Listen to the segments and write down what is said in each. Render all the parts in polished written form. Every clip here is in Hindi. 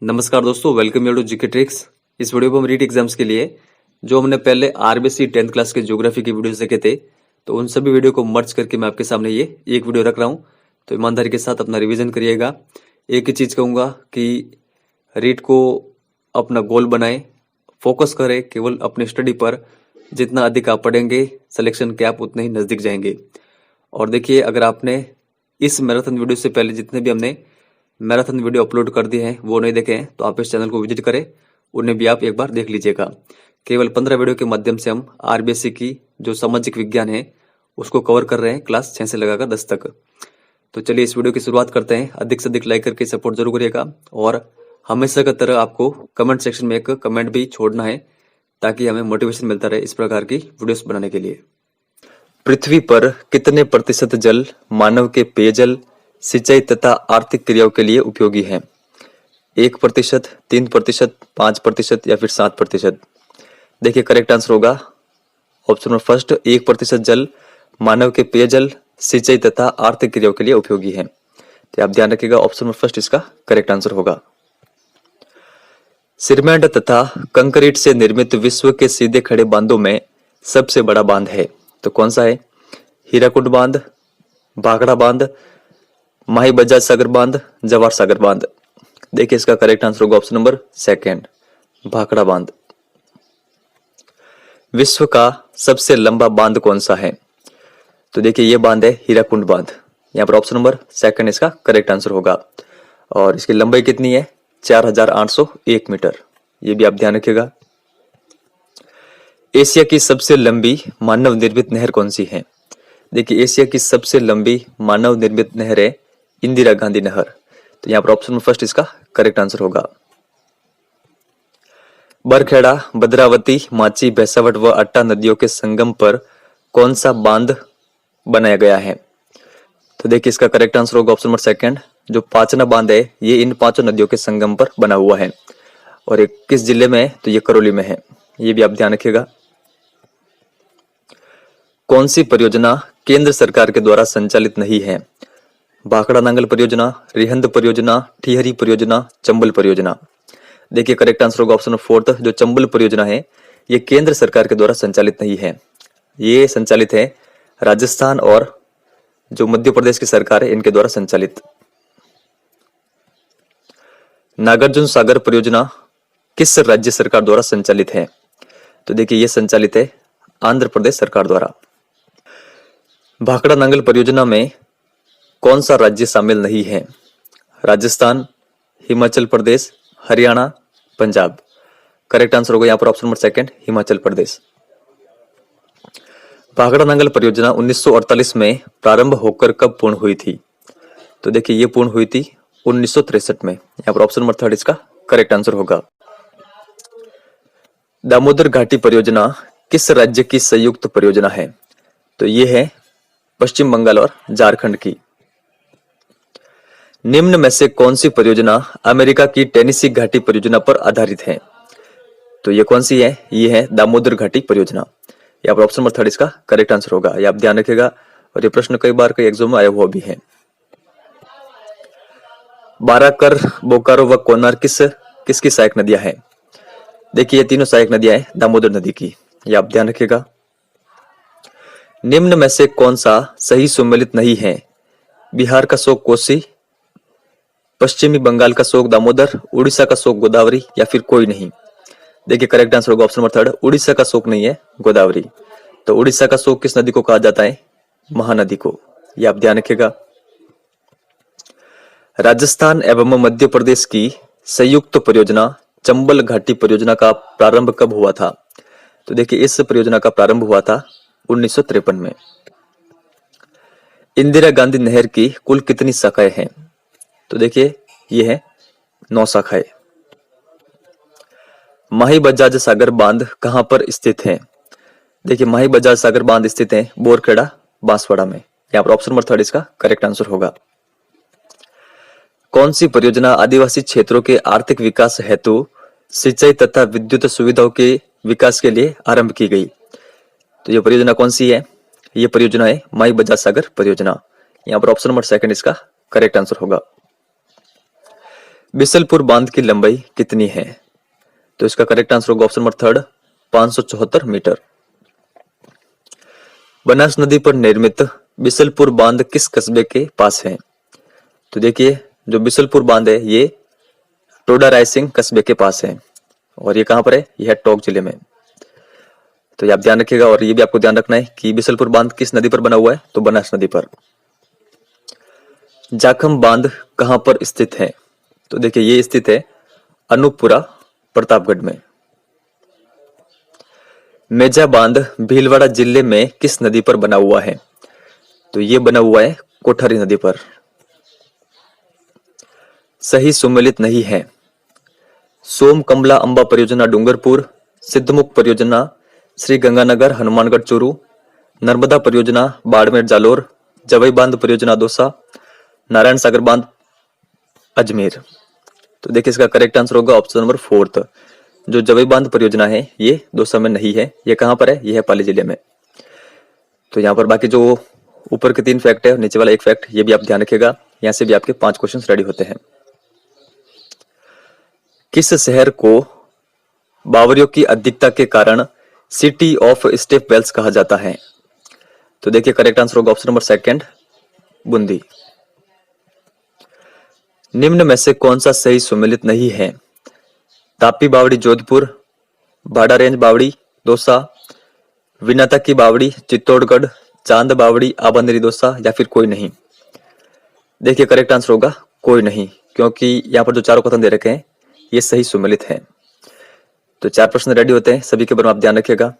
नमस्कार दोस्तों, welcome you to GK tricks. इस वीडियो को हम रीट एग्जाम्स के लिए जो हमने पहले आरबीसी 10th क्लास के ज्योग्राफी की वीडियोस देखे थे, तो उन सभी वीडियो को मर्ज करके मैं आपके सामने ये एक वीडियो रख रहा हूँ। तो ईमानदारी के साथ अपना रिवीजन करिएगा। एक ही चीज़ कहूँगा कि रीट को अपना गोल बनाएं, फोकस करें केवल अपनी स्टडी पर। जितना अधिक आप पढ़ेंगे सिलेक्शन के आप उतने ही नज़दीक जाएंगे। और देखिए, अगर आपने इस मैराथन वीडियो से पहले जितने भी हमने मैराथन वीडियो अपलोड कर दिए हैं वो नहीं देखे हैं, तो आप इस चैनल को विजिट करें, उन्हें भी आप एक बार देख लीजिएगा। केवल 15 वीडियो के माध्यम से हम आरबीएससी की जो सामाजिक विज्ञान है उसको कवर कर रहे हैं, क्लास 6 से लगाकर 10 तक। तो चलिए इस वीडियो की शुरुआत करते हैं। अधिक से अधिक लाइक करके सपोर्ट जरूर करिएगा और हमेशा की तरह आपको कमेंट सेक्शन में एक कमेंट भी छोड़ना है ताकि हमें मोटिवेशन मिलता रहे इस प्रकार की वीडियोस बनाने के लिए। पृथ्वी पर कितने प्रतिशत जल मानव के पेयजल, सिंचाई तथा आर्थिक क्रियाओं के लिए उपयोगी है? 1%, 3%, 5% या फिर 7%? देखिए, करेक्ट आंसर होगा ऑप्शन नंबर फर्स्ट, 1% जल मानव के पेयजल, सिंचाई तथा आर्थिक क्रियाओं के लिए उपयोगी है। तो आप ध्यान रखिएगा, ऑप्शन नंबर फर्स्ट इसका करेक्ट आंसर होगा। सिरमेंट तथा कंक्रीट से निर्मित विश्व के सीधे खड़े बांधों में सबसे बड़ा बांध है, तो कौन सा है? हीराकुंड बांध, भाखड़ा बांध, माही बजाज सागर बांध, जवाहर सागर बांध। देखिए, इसका करेक्ट आंसर होगा ऑप्शन नंबर सेकंड, भाखड़ा बांध। विश्व का सबसे लंबा बांध कौन सा है? तो देखिए, ये बांध है हीराकुंड बांध। यहाँ पर ऑप्शन नंबर सेकंड इसका करेक्ट आंसर होगा। और इसकी लंबाई कितनी है? 4801 मीटर। ये भी आप ध्यान रखिएगा। एशिया की सबसे लंबी मानव निर्मित नहर कौन सी है? देखिए, एशिया की सबसे लंबी मानव निर्मित नहर है इंदिरा गांधी नहर। तो यहाँ पर ऑप्शन फर्स्ट इसका करेक्ट आंसर होगा। बरखेड़ा, भद्रावती, माची, भैंसावट व अट्टा नदियों के संगम पर कौन सा बांध बनाया गया है? तो देखिए, इसका करेक्ट आंसर होगा ऑप्शन नंबर सेकंड, जो पाचना बांध है ये इन पांचों नदियों के संगम पर बना हुआ है। और ये किस जिले में है? तो ये करौली में है। ये भी आप ध्यान रखिएगा। कौन सी परियोजना केंद्र सरकार के द्वारा संचालित नहीं है? भाखड़ा नांगल परियोजना, रिहंद परियोजना, ठिहरी परियोजना, चंबल परियोजना। देखिए, करेक्ट आंसर होगा ऑप्शन फोर्थ, जो चंबल परियोजना है ये केंद्र सरकार के द्वारा संचालित नहीं है। ये संचालित है राजस्थान और जो मध्य प्रदेश की सरकार है इनके द्वारा संचालित। नागार्जुन सागर परियोजना किस राज्य सरकार द्वारा संचालित है? तो देखिए, ये संचालित है आंध्र प्रदेश सरकार द्वारा। भाखड़ा नांगल परियोजना में कौन सा राज्य शामिल नहीं है? राजस्थान, हिमाचल प्रदेश, हरियाणा, पंजाब। करेक्ट आंसर होगा यहाँ पर option number second, Himachal Pradesh. Bhakra Nangal परियोजना 1948 में प्रारंभ होकर कब पूर्ण हुई थी? तो देखिए, ये पूर्ण हुई थी 1963 में। यहाँ पर ऑप्शन नंबर थर्ड इसका करेक्ट आंसर होगा। दामोदर घाटी परियोजना किस राज्य की संयुक्त परियोजना है? तो ये है पश्चिम बंगाल और झारखंड की। निम्न में से कौन सी परियोजना अमेरिका की टेनेसी घाटी परियोजना पर आधारित है? तो ये कौन सी है? ये है दामोदर घाटी परियोजना। यहाँ पर ऑप्शन नंबर थर्ड इसका करेक्ट आंसर होगा। ये आप ध्यान रखिएगा और ये प्रश्न कई बार कई एग्जाम में आया हुआ भी है। बाराकर, बोकारो व कोनार किसकी सहायक नदियां हैं? देखिए, ये तीनों सहायक नदियां हैं दामोदर नदी की। ये आप ध्यान रखिएगा। निम्न में से कौन सा सही सुमेलित नहीं है? बिहार का शोक कोसी, पश्चिमी बंगाल का शोक दामोदर, उड़ीसा का शोक गोदावरी या फिर कोई नहीं। देखिए, करेक्ट आंसर होगा ऑप्शन नंबर थर्ड, उड़ीसा का शोक नहीं है, गोदावरी। तो उड़ीसा का शोक किस नदी को कहा जाता है? महानदी को। ये आप ध्यान रखिएगा। राजस्थान एवं मध्य प्रदेश की संयुक्त परियोजना चंबल घाटी परियोजना का प्रारंभ कब हुआ था? तो देखिए, इस परियोजना का प्रारंभ हुआ था 1953 में। इंदिरा गांधी नहर की कुल कितनी शाखाएं हैं? तो देखिए, ये है 9 शाखाएं। माही बजाज सागर बांध कहां पर स्थित है? देखिए, माही बजाज सागर बांध स्थित है बोरखेड़ा, बांसवाड़ा में। यहाँ पर ऑप्शन नंबर थर्ड इसका करेक्ट आंसर होगा। कौन सी परियोजना आदिवासी क्षेत्रों के आर्थिक विकास हेतु सिंचाई तथा विद्युत सुविधाओं के विकास के लिए आरंभ की गई? तो ये परियोजना कौन सी है? ये परियोजना है माही बजाज सागर परियोजना। यहाँ पर ऑप्शन नंबर सेकंड इसका करेक्ट आंसर होगा। बिसलपुर बांध की लंबाई कितनी है? तो इसका करेक्ट आंसर होगा option number third 574 metre. Banas नदी पर निर्मित बिसलपुर बांध किस कस्बे के पास है? तो देखिए जो बिसलपुर बांध है ये टोडा रायसिंग कस्बे के पास है और ये कहां पर है? यह टोंक जिले में। तो ये आप ध्यान रखिएगा और ये भी आपको ध्यान रखना है कि बिसलपुर बांध किस नदी पर बना हुआ है? तो बनास नदी पर। जाखम बांध कहां पर स्थित है? तो देखिए ये स्थित है अनूपपुरा प्रतापगढ़ में। मेजा बांध भीलवाड़ा जिले में किस नदी पर बना हुआ है? तो ये बना हुआ है कोठारी नदी पर। सही सुमेलित नहीं है। सोम कमला अंबा परियोजना डूंगरपुर, सिद्धमुख परियोजना श्री गंगानगर हनुमानगढ़ चूरू, नर्मदा परियोजना बाड़मेर जालोर, जवई बांध परियोजना दौसा, नारायण सागर बांध अजमेर। तो देखिए इसका करेक्ट आंसर होगा ऑप्शन नंबर फोर्थ। जो जवई बांध परियोजना है ये दौसा में नहीं है। ये कहां पर है? ये है पाली जिले में। तो यहाँ पर बाकी जो ऊपर के 3 फैक्ट है नीचे वाला 1 फैक्ट ये भी आप ध्यान रखिएगा। यहाँ से भी आपके 5 क्वेश्चन रेडी होते हैं। किस शहर को बावरियों की अधिकता के कारण सिटी ऑफ स्टेप वेल्स कहा जाता है? तो देखिए करेक्ट आंसर होगा ऑप्शन नंबर सेकंड बूंदी। निम्न में से कौन सा सही सुमेलित नहीं है? तापी बावड़ी जोधपुर, भाड़ा रेंज बावड़ी दौसा, विनाता की बावड़ी चित्तौड़गढ़, चांद बावड़ी आबंदरी दौसा या फिर कोई नहीं। देखिए करेक्ट आंसर होगा कोई नहीं, क्योंकि यहाँ पर जो चारों कथन दे रखे हैं ये सही सुमेलित है। तो 4 प्रश्न रेडी होते हैं, सभी के बारे में आप ध्यान रखिएगा।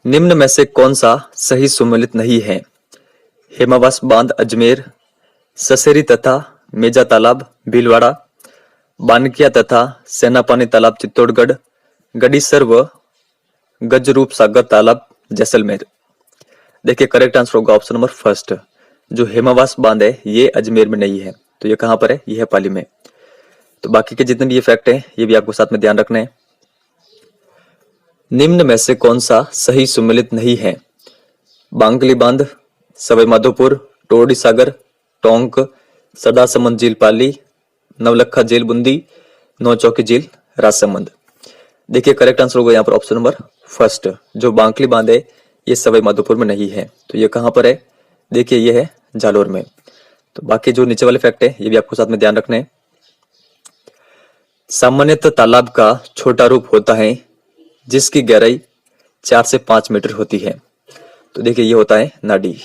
निम्न में से कौन सा सही सुमेलित नहीं है? हेमावास बांध अजमेर, ससेरी तथा मेजा तालाब भीलवाड़ा, बानकिया तथा सेनापानी तालाब चित्तौड़गढ़, गड़ीसर व गजरूप सागर तालाब जैसलमेर। देखिए करेक्ट आंसर होगा ऑप्शन नंबर फर्स्ट। जो हेमावास बांध है ये अजमेर में नहीं है। तो ये कहां पर है? ये है पाली में। तो बाकी के जितने भी ये फैक्ट हैं ये भी आपको साथ में ध्यान रखना है। निम्न में से कौन सा सही सुमेलित नहीं है? बांगली बांध, सवाई माधोपुर, टोडी सागर, टोंक, सदासमंद झील पाली, नवलखा झील बूंदी, नौचौकी झील राजसमंद। देखिए करेक्ट आंसर होगा यहाँ पर ऑप्शन नंबर फर्स्ट। जो बांकली बांध है ये सवाई माधोपुर में नहीं है। तो ये कहां पर है? देखिए ये है जालोर में। तो बाकी जो नीचे वाले फैक्ट है ये भी आपको साथ में ध्यान रखने हैं। सामान्यतः तालाब का छोटा रूप होता है जिसकी गहराई 4 से 5 मीटर होती है। तो देखिए ये होता है नाडी।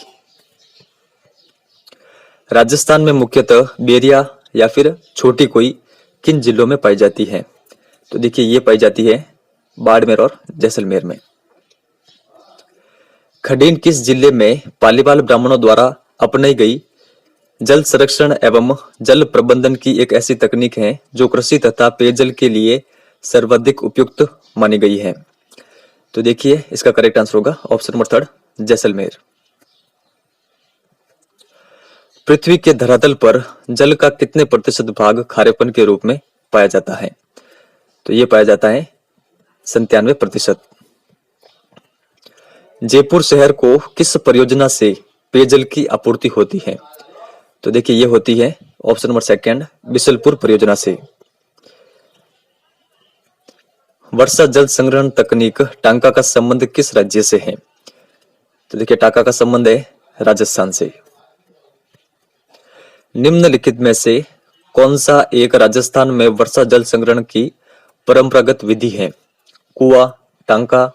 राजस्थान में मुख्यतः बेरिया या फिर छोटी कोई किन जिलों में पाई जाती है? तो देखिए ये पाई जाती है बाड़मेर और जैसलमेर में। खडीन किस जिले में पालीवाल ब्राह्मणों द्वारा अपनाई गई जल संरक्षण एवं जल प्रबंधन की एक ऐसी तकनीक है जो कृषि तथा पेयजल के लिए सर्वाधिक उपयुक्त मानी गई है? तो देखिए इसका करेक्ट आंसर होगा ऑप्शन नंबर थर्ड जैसलमेर। पृथ्वी के धरातल पर जल का कितने प्रतिशत भाग खारेपन के रूप में पाया जाता है? तो ये पाया जाता है 97%। जयपुर शहर को किस परियोजना से पेयजल की आपूर्ति होती है? तो देखिए ये होती है ऑप्शन नंबर सेकंड बिसलपुर परियोजना से। वर्षा जल संग्रहण तकनीक टांका का संबंध किस राज्य से है? तो देखिए टांका का संबंध है राजस्थान से। निम्नलिखित में से कौन सा एक राजस्थान में वर्षा जल संग्रहण की परंपरागत विधि है? कुआं, टांका,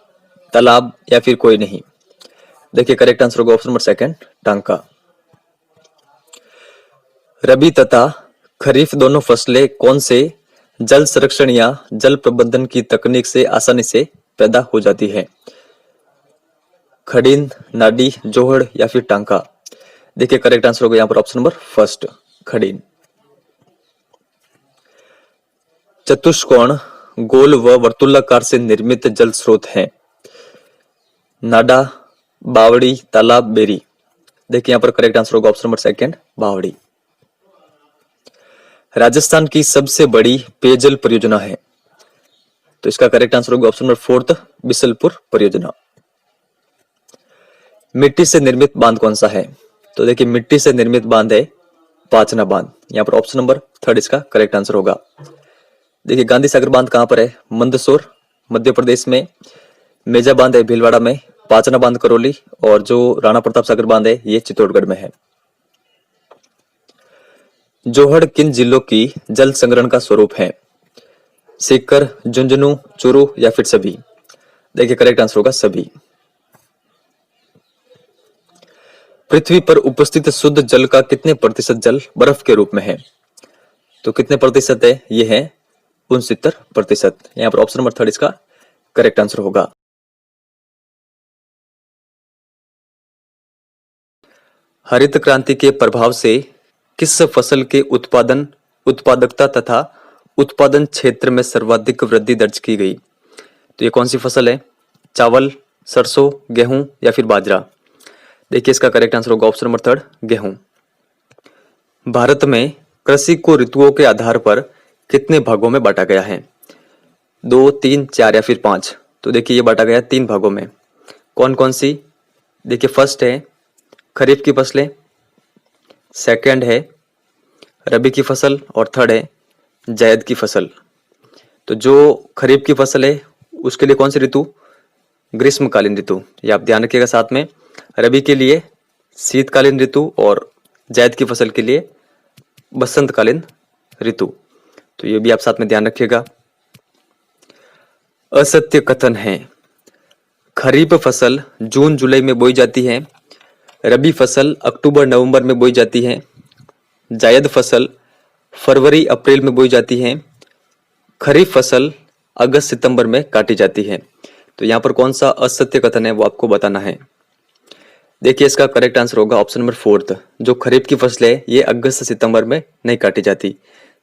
तालाब या फिर कोई नहीं। देखिए करेक्ट आंसर होगा ऑप्शन नंबर सेकंड टांका। रबी तथा खरीफ दोनों फसलें कौन से जल संरक्षण या जल प्रबंधन की तकनीक से आसानी से पैदा हो जाती है? खडीन, नाडी, जोहड़ या फिर टांका। देखिए करेक्ट आंसर होगा यहाँ पर ऑप्शन नंबर फर्स्ट खडीन। चतुष्कोण, गोल व वर्तुलाकार से निर्मित जल स्रोत हैं? नाडा, बावड़ी, तालाब, बेरी। देखिए यहाँ पर करेक्ट आंसर होगा ऑप्शन नंबर सेकंड बावड़ी। राजस्थान की सबसे बड़ी पेयजल परियोजना है? तो इसका करेक्ट आंसर होगा ऑप्शन नंबर फोर्थ बिसलपुर परियोजना। मिट्टी से निर्मित बांध कौन सा है? तो देखिए मिट्टी से निर्मित बांध है पाचना बांध। यहाँ पर ऑप्शन नंबर 3 इसका करेक्ट आंसर होगा। देखिए गांधी सागर बांध कहाँ पर है? मंदसौर मध्य प्रदेश में, मेजा बांध है भीलवाड़ा में, पाचना बांध करौली, और जो राणा प्रताप सागर बांध है ये चित्तौड़गढ़ में है। जोहड़ किन जिलों की जल संग्रहण का स्वरूप है? सीकर, झुंझुनू, चूरू या फिर सभी? देखिए करेक्ट आंसर होगा सभी। पृथ्वी पर उपस्थित शुद्ध जल का कितने प्रतिशत जल बर्फ के रूप में है? तो कितने प्रतिशत है? ये है 69%। यहाँ पर ऑप्शन नंबर 3 इसका करेक्ट आंसर होगा। हरित क्रांति के प्रभाव से किस फसल के उत्पादकता तथा उत्पादन क्षेत्र में सर्वाधिक वृद्धि दर्ज की गई? तो ये कौन सी फसल है? चावल, सरसों, गेहूं या फिर बाजरा? देखिए इसका करेक्ट आंसर होगा ऑप्शन नंबर 3 गेहूं। भारत में कृषि को ऋतुओं के आधार पर कितने भागों में बांटा गया है? 2, 3, 4 या फिर 5? तो देखिए ये बांटा गया 3 भागों में। कौन कौन सी? देखिए फर्स्ट है खरीफ की फसलें, सेकंड है रबी की फसल, और थर्ड है जायद की फसल। तो जो खरीफ की फसल है उसके लिए कौन सी ऋतु? ग्रीष्मकालीन ऋतु। ये आप ध्यान रखिएगा। साथ में रबी के लिए शीतकालीन ऋतु और जायद की फसल के लिए बसंतकालीन ऋतु। तो ये भी आप साथ में ध्यान रखिएगा। असत्य कथन है। खरीफ फसल जून जुलाई में बोई जाती है, रबी फसल अक्टूबर नवंबर में बोई जाती है, जायद फसल फरवरी अप्रैल में बोई जाती है, खरीफ फसल अगस्त सितंबर में काटी जाती है। तो यहाँ पर कौन सा असत्य कथन है वो आपको बताना है। देखिए इसका करेक्ट आंसर होगा ऑप्शन नंबर 4। जो खरीफ की फसल है ये अगस्त से सितंबर में नहीं काटी जाती।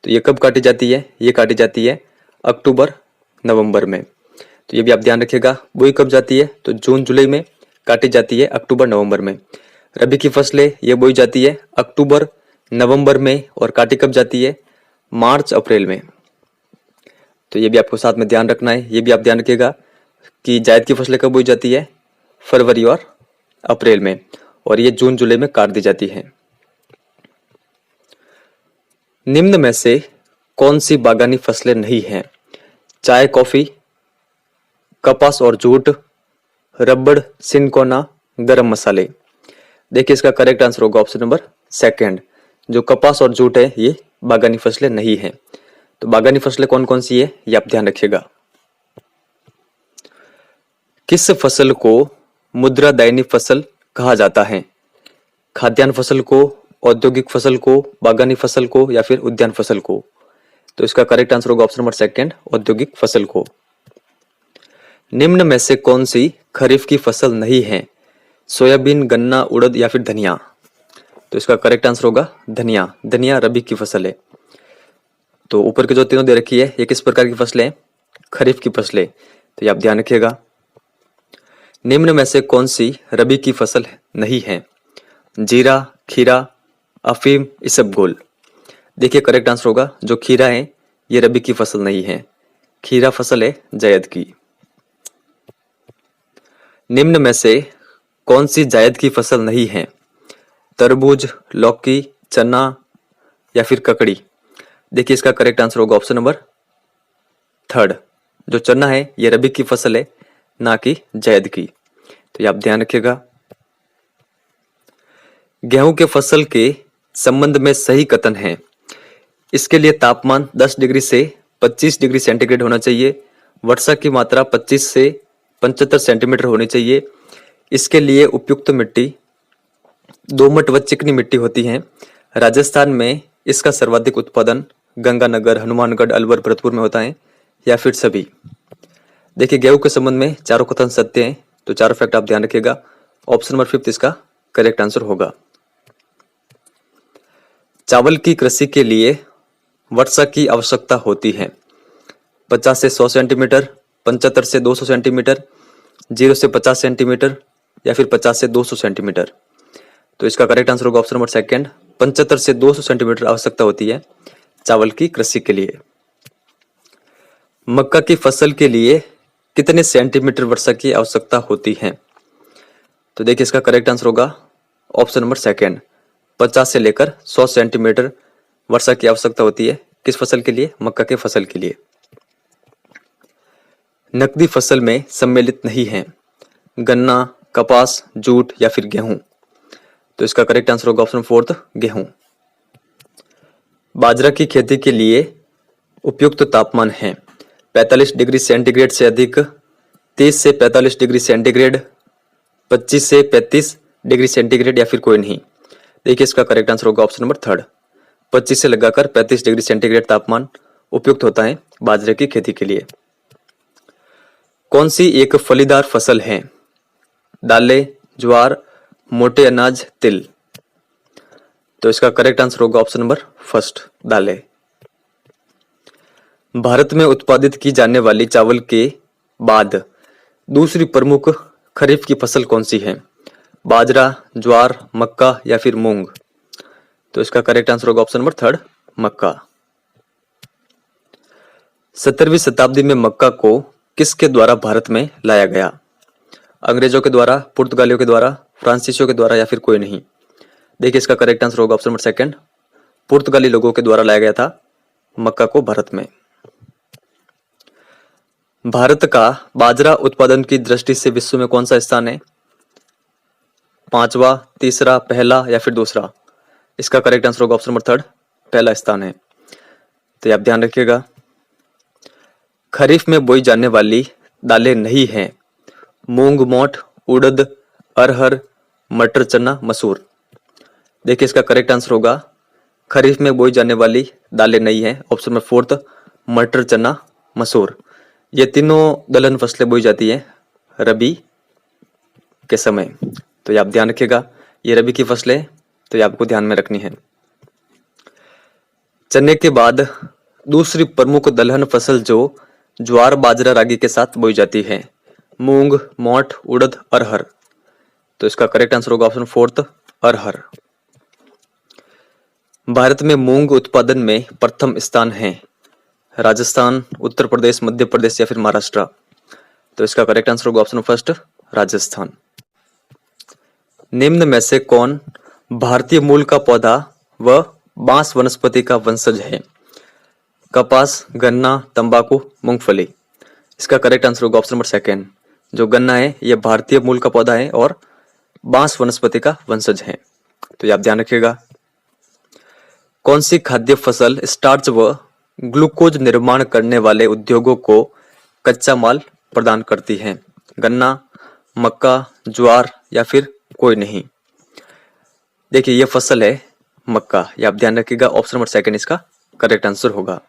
तो ये कब काटी जाती है? ये काटी जाती है अक्टूबर नवंबर में। तो ये भी आप ध्यान रखिएगा। बोई कब जाती है? तो जून जुलाई में, काटी जाती है अक्टूबर नवंबर में। रबी की फसलें ये बोई जाती है अक्टूबर नवंबर में, और काटी कब जाती है? मार्च अप्रैल में। तो ये भी आपको साथ में ध्यान रखना है। ये भी आप ध्यान रखिएगा कि जायद की फसलें कब बोई जाती है? फरवरी और अप्रैल में, और ये जून जुलाई में काट दी जाती है। निम्न में से कौन सी बागानी फसलें नहीं हैं? चाय, कॉफी, कपास और जूट, रबड़, सिनकोना, गरम मसाले। देखिए इसका करेक्ट आंसर होगा ऑप्शन नंबर 2। जो कपास और जूट है ये बागानी फसलें नहीं हैं। तो बागानी फसलें कौन कौन सी है ये आप ध्यान रखिएगा। किस फसल को मुद्रादायनी फसल कहा जाता है? खाद्यान्न फसल को, औद्योगिक फसल को, बागानी फसल को या फिर उद्यान फसल को? तो इसका करेक्ट आंसर होगा ऑप्शन नंबर 2 औद्योगिक फसल को। निम्न में से कौन सी खरीफ की फसल नहीं है? सोयाबीन, गन्ना, उड़द या फिर धनिया? तो इसका करेक्ट आंसर होगा धनिया। धनिया रबी की फसल है। तो ऊपर के जो तीनों दे रखी है ये किस प्रकार की फसलें हैं? खरीफ की फसलें। तो ये आप ध्यान रखिएगा। निम्न में से कौन सी रबी की फसल नहीं है? जीरा, खीरा, अफीम, इसबगोल। देखिए करेक्ट आंसर होगा जो खीरा है ये रबी की फसल नहीं है। खीरा फसल है जायद की। निम्न में से कौन सी जायद की फसल नहीं है? तरबूज, लौकी, चना या फिर ककड़ी? देखिए इसका करेक्ट आंसर होगा ऑप्शन नंबर 3। जो चना है ये रबी की फसल है, ना कि जायद की। तो ये आप ध्यान रखिएगा। गेहूं के फसल के संबंध में सही कथन है। इसके लिए तापमान 10 डिग्री से 25 डिग्री सेंटीग्रेड होना चाहिए। वर्षा की मात्रा 25 से 75 सेंटीमीटर होनी चाहिए। इसके लिए उपयुक्त मिट्टी दोमट व चिकनी मिट्टी होती है। राजस्थान में इसका सर्वाधिक उत्पादन गंगानगर, हनुमानगढ़, अलवर, भरतपुर में होता है, या फिर सभी? देखिए गेहूं के संबंध में चारों कथन सत्य हैं। तो चारों फैक्ट आप ध्यान रखिएगा। ऑप्शन नंबर 5 इसका करेक्ट आंसर होगा। चावल की कृषि के लिए वर्षा की आवश्यकता होती है 50 से 100 सेंटीमीटर, 75 से 200 सेंटीमीटर, 0 से 50 सेंटीमीटर या फिर 50 से 200 सेंटीमीटर? तो इसका करेक्ट आंसर होगा ऑप्शन नंबर 2 75 से 200 सेंटीमीटर आवश्यकता होती है चावल की कृषि के लिए। मक्का की फसल के लिए कितने सेंटीमीटर वर्षा की आवश्यकता होती है? तो देखिए इसका करेक्ट आंसर होगा ऑप्शन नंबर 2 50 से लेकर 100 सेंटीमीटर वर्षा की आवश्यकता होती है। किस फसल के लिए? मक्का के फसल के लिए। नकदी फसल में सम्मिलित नहीं है गन्ना, कपास, जूट या फिर गेहूं। तो इसका करेक्ट आंसर होगा ऑप्शन 4 गेहूं। बाजरा की खेती के लिए उपयुक्त तापमान है 45 डिग्री सेंटीग्रेड से अधिक, 30 से 45 डिग्री सेंटीग्रेड, 25 से 35 डिग्री सेंटीग्रेड या फिर कोई नहीं। देखिए इसका करेक्ट आंसर होगा ऑप्शन नंबर 3 25 से लगाकर 35 डिग्री सेंटीग्रेड तापमान उपयुक्त होता है बाजरे की खेती के लिए। कौन सी एक फलीदार फसल है? दालें, ज्वार, मोटे अनाज, तिल। तो इसका करेक्ट आंसर होगा ऑप्शन नंबर 1 दालें। भारत में उत्पादित की जाने वाली चावल के बाद दूसरी प्रमुख खरीफ की फसल कौन सी है? बाजरा, ज्वार, मक्का या फिर मूंग। तो इसका करेक्ट आंसर होगा ऑप्शन नंबर 3 मक्का। 17वीं शताब्दी में मक्का को किसके द्वारा भारत में लाया गया? अंग्रेजों के द्वारा, पुर्तगालियों के द्वारा, फ्रांसीसियों के द्वारा या फिर कोई नहीं। देखिए इसका करेक्ट आंसर होगा ऑप्शन नंबर 2 पुर्तगाली लोगों के द्वारा लाया गया था मक्का को भारत में। भारत का बाजरा उत्पादन की दृष्टि से विश्व में कौन सा स्थान है? 5वां, तीसरा, पहला या फिर दूसरा। इसका करेक्ट आंसर होगा ऑप्शन नंबर 3 पहला स्थान है। तो आप ध्यान रखिएगा। खरीफ में बोई जाने वाली दालें नहीं हैं मूंग, मोठ, उड़द, अरहर, मटर, चना, मसूर। देखिए इसका करेक्ट आंसर होगा खरीफ में बोई जाने वाली दालें नहीं है ऑप्शन नंबर 4 मटर, चना, मसूर। ये तीनों दलहन फसलें बोई जाती हैं रबी के समय। तो ये आप ध्यान रखिएगा, ये रबी की फसलें तो ये आपको ध्यान में रखनी है। चने के बाद दूसरी प्रमुख दलहन फसल जो ज्वार, बाजरा, रागी के साथ बोई जाती है मूंग, मोठ, उड़द, अरहर। तो इसका करेक्ट आंसर होगा ऑप्शन 4 अरहर। भारत में मूंग उत्पादन में प्रथम स्थान है राजस्थान, उत्तर प्रदेश, मध्य प्रदेश या फिर महाराष्ट्र। तो इसका करेक्ट आंसर होगा ऑप्शन 1 राजस्थान। निम्न में से कौन भारतीय मूल का पौधा व बांस वनस्पति का वंशज है? कपास, गन्ना, तंबाकू, मूंगफली। इसका करेक्ट आंसर होगा ऑप्शन नंबर 2 जो गन्ना है ये भारतीय मूल का पौधा है और बांस वनस्पति का वंशज है। तो ये आप ध्यान रखिएगा। कौन सी खाद्य फसल स्टार्च व ग्लूकोज निर्माण करने वाले उद्योगों को कच्चा माल प्रदान करती है? गन्ना, मक्का, ज्वार या फिर कोई नहीं। देखिए ये फसल है मक्का। ये आप ध्यान रखिएगा ऑप्शन नंबर 2 इसका करेक्ट आंसर होगा।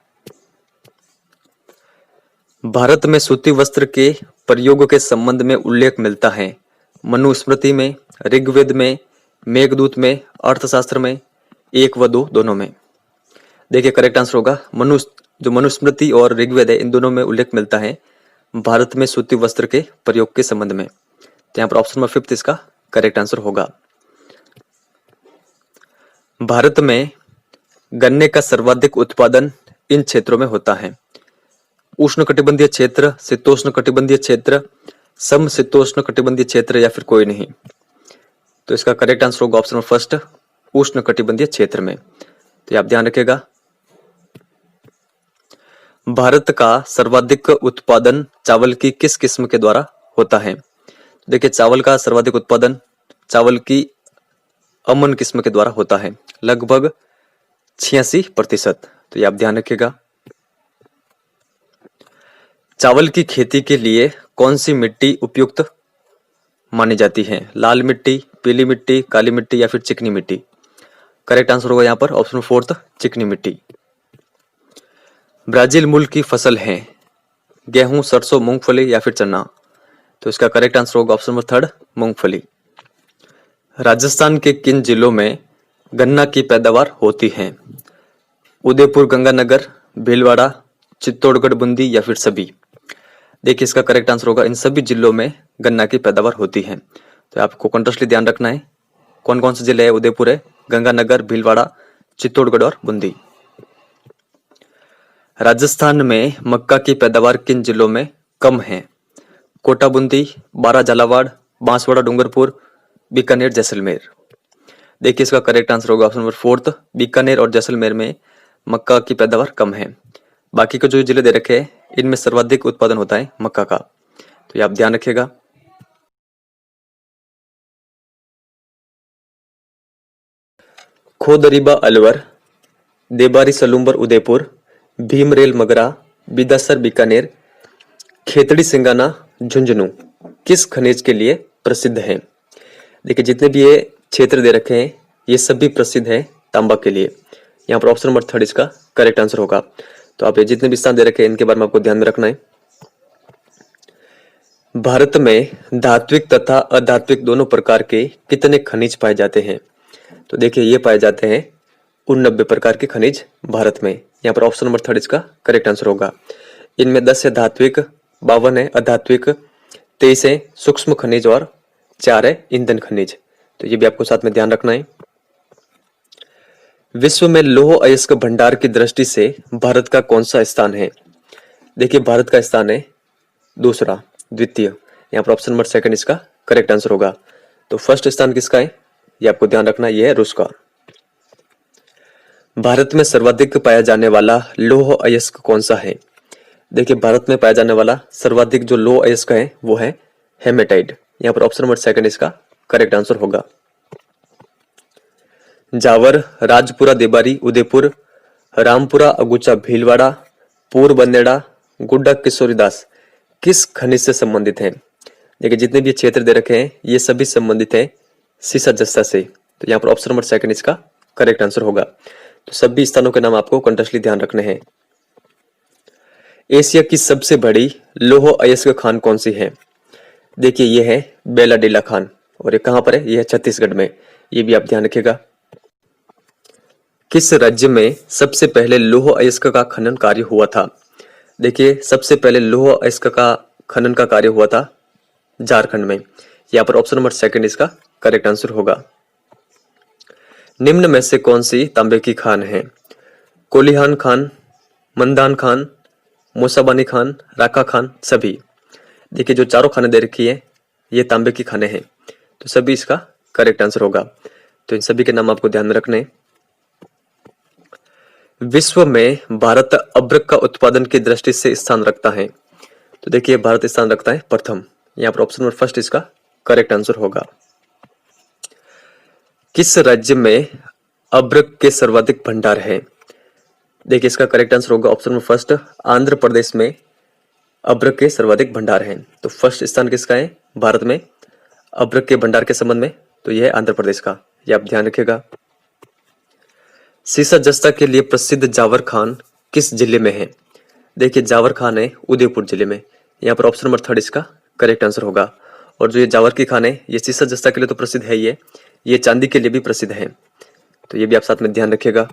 भारत में सूती वस्त्र के प्रयोग के संबंध में उल्लेख मिलता है मनुस्मृति में, ऋग्वेद में, मेघदूत में, अर्थशास्त्र में, 1 व 2 दोनों में। देखिए करेक्ट आंसर होगा जो मनुस्मृति और ऋग्वेद है इन दोनों में उल्लेख मिलता है भारत में सूती वस्त्र के प्रयोग के संबंध में। तो यहाँ पर ऑप्शन नंबर 5 इसका करेक्ट आंसर होगा। भारत में गन्ने का सर्वाधिक उत्पादन इन क्षेत्रों में होता है उष्णकटिबंधीय क्षेत्र, शीतोष्ण कटिबंधीय क्षेत्र, समशीतोष्ण कटिबंधीय क्षेत्र या फिर कोई नहीं। तो इसका करेक्ट आंसर होगा ऑप्शन नंबर 1 उष्ण कटिबंधीय क्षेत्र में। तो आप ध्यान रखिएगा। भारत का सर्वाधिक उत्पादन चावल की किस किस्म के द्वारा होता है? देखिए चावल का सर्वाधिक उत्पादन चावल की अमन किस्म के द्वारा होता है लगभग 86%। तो ये आप ध्यान रखिएगा। चावल की खेती के लिए कौन सी मिट्टी उपयुक्त मानी जाती है? लाल मिट्टी, पीली मिट्टी, काली मिट्टी या फिर चिकनी मिट्टी। करेक्ट आंसर होगा यहाँ पर ऑप्शन 4 चिकनी मिट्टी। ब्राजील मूल की फसल है गेहूं, सरसों, मूंगफली या फिर चना। तो इसका करेक्ट आंसर होगा ऑप्शन नंबर 3 मूंगफली। राजस्थान के किन जिलों में गन्ना की पैदावार होती है? उदयपुर, गंगानगर, भीलवाड़ा, चित्तौड़गढ़, बूंदी या फिर सभी। देखिए इसका करेक्ट आंसर होगा इन सभी जिलों में गन्ना की पैदावार होती है। तो आपको कंटिन्यूअसली ध्यान रखना है कौन कौन से जिले है। उदयपुर है, गंगानगर, भीलवाड़ा, चित्तौड़गढ़ और बूंदी। राजस्थान में मक्का की पैदावार किन जिलों में कम है? कोटा, बूंदी, बारां, झालावाड़, बांसवाड़ा, डूंगरपुर, बीकानेर, जैसलमेर। देखिए इसका करेक्ट आंसर होगा ऑप्शन नंबर फोर्थ, बीकानेर और जैसलमेर में मक्का की पैदावार कम है। बाकी के जो जिले दे रखे हैं इनमें सर्वाधिक उत्पादन होता है मक्का का, तो ये आप ध्यान रखिएगा। खोदरीबा अलवर, देबारी सलूम्बर उदयपुर, भीमरेल मगरा, बिदासर बीकानेर, खेतड़ी सिंगाना झुंझुनू किस खनिज के लिए प्रसिद्ध है? देखिए जितने भी ये क्षेत्र दे रखे हैं ये सभी प्रसिद्ध है तांबा के लिए। यहाँ पर ऑप्शन नंबर थर्ड इसका करेक्ट आंसर होगा। तो आप ये जितने भी स्थान दे रखे हैं इनके बारे में आपको ध्यान में रखना है। भारत में धात्विक तथा अधात्विक दोनों प्रकार के कितने खनिज पाए जाते हैं? तो देखिए ये पाए जाते हैं 89 प्रकार के खनिज भारत में। यहाँ पर ऑप्शन नंबर थर्ड इसका करेक्ट आंसर होगा। इनमें 10 है धात्विक, 52 है अधात्विक, 23 है सूक्ष्म खनिज और 4 है ईंधन खनिज। तो ये भी आपको साथ में ध्यान रखना है। विश्व में लौह अयस्क भंडार की दृष्टि से भारत का कौन सा स्थान है? देखिए भारत का स्थान है दूसरा, द्वितीय। यहाँ पर ऑप्शन नंबर सेकंड इसका करेक्ट आंसर होगा। तो फर्स्ट स्थान किसका है ये आपको ध्यान रखना, ये है रूस का। भारत में सर्वाधिक पाया जाने वाला लौह अयस्क कौन सा है? देखिए भारत में पाया जाने वाला सर्वाधिक जो लौह अयस्क है वो है हेमेटाइट। यहाँ पर ऑप्शन नंबर सेकंड इसका करेक्ट आंसर होगा। जावर, राजपुरा देबारी उदयपुर, रामपुरा अगुचा भीलवाड़ा, पोरबंदेड़ा, गुड्डा किशोरीदास किस खनिज से संबंधित हैं? देखिए जितने भी क्षेत्र दे रखे हैं ये सभी संबंधित हैं सीसा जस्ता से। तो यहाँ पर ऑप्शन नंबर सेकंड इसका करेक्ट आंसर होगा। तो सभी स्थानों के नाम आपको कंटिन्यूअसली ध्यान रखने हैं। एशिया की सबसे बड़ी लौह अयस्क खान कौन सी है? देखिए ये है बेलाडीला खान और ये कहां पर है? ये है छत्तीसगढ़ में। ये भी आप ध्यान रखिएगा। किस राज्य में सबसे पहले लौह अयस्क का खनन कार्य हुआ था? देखिए सबसे पहले लौह अयस्क का खनन का कार्य हुआ था झारखंड में। यहाँ पर ऑप्शन नंबर सेकंड इसका करेक्ट आंसर होगा। निम्न में से कौन सी तांबे की खान है? कोलिहान खान, मंदान खान, मूसाबानी खान, राका खान, सभी। देखिए जो चारों खाने दे रखी है ये तांबे की खाने हैं, तो सभी इसका करेक्ट आंसर होगा। तो इन सभी के नाम आपको ध्यान में रखने। विश्व में भारत अब्रक का उत्पादन की दृष्टि से स्थान रखता है? तो देखिए भारत स्थान रखता है प्रथम। यहाँ पर ऑप्शन नंबर फर्स्ट इसका करेक्ट आंसर होगा। किस राज्य में अब्रक के सर्वाधिक भंडार है? देखिए इसका करेक्ट आंसर होगा option number first, Andhra Pradesh में अब्रक के सर्वाधिक भंडार हैं। तो फर्स्ट स्थान किसका है भारत में अब्रक के भंडार के संबंध में? तो यह है आंध्र प्रदेश का। यह आप ध्यान रखिएगा। सीसा जस्ता के लिए प्रसिद्ध जावर खान किस जिले में है? देखिए जावर खान है उदयपुर जिले में। यहाँ पर ऑप्शन नंबर थर्ड इसका करेक्ट आंसर होगा। और जो ये जावर की खान है ये सीसा जस्ता के लिए तो प्रसिद्ध है ही है, ये चांदी के लिए भी प्रसिद्ध है। तो ये भी आप साथ में ध्यान रखिएगा।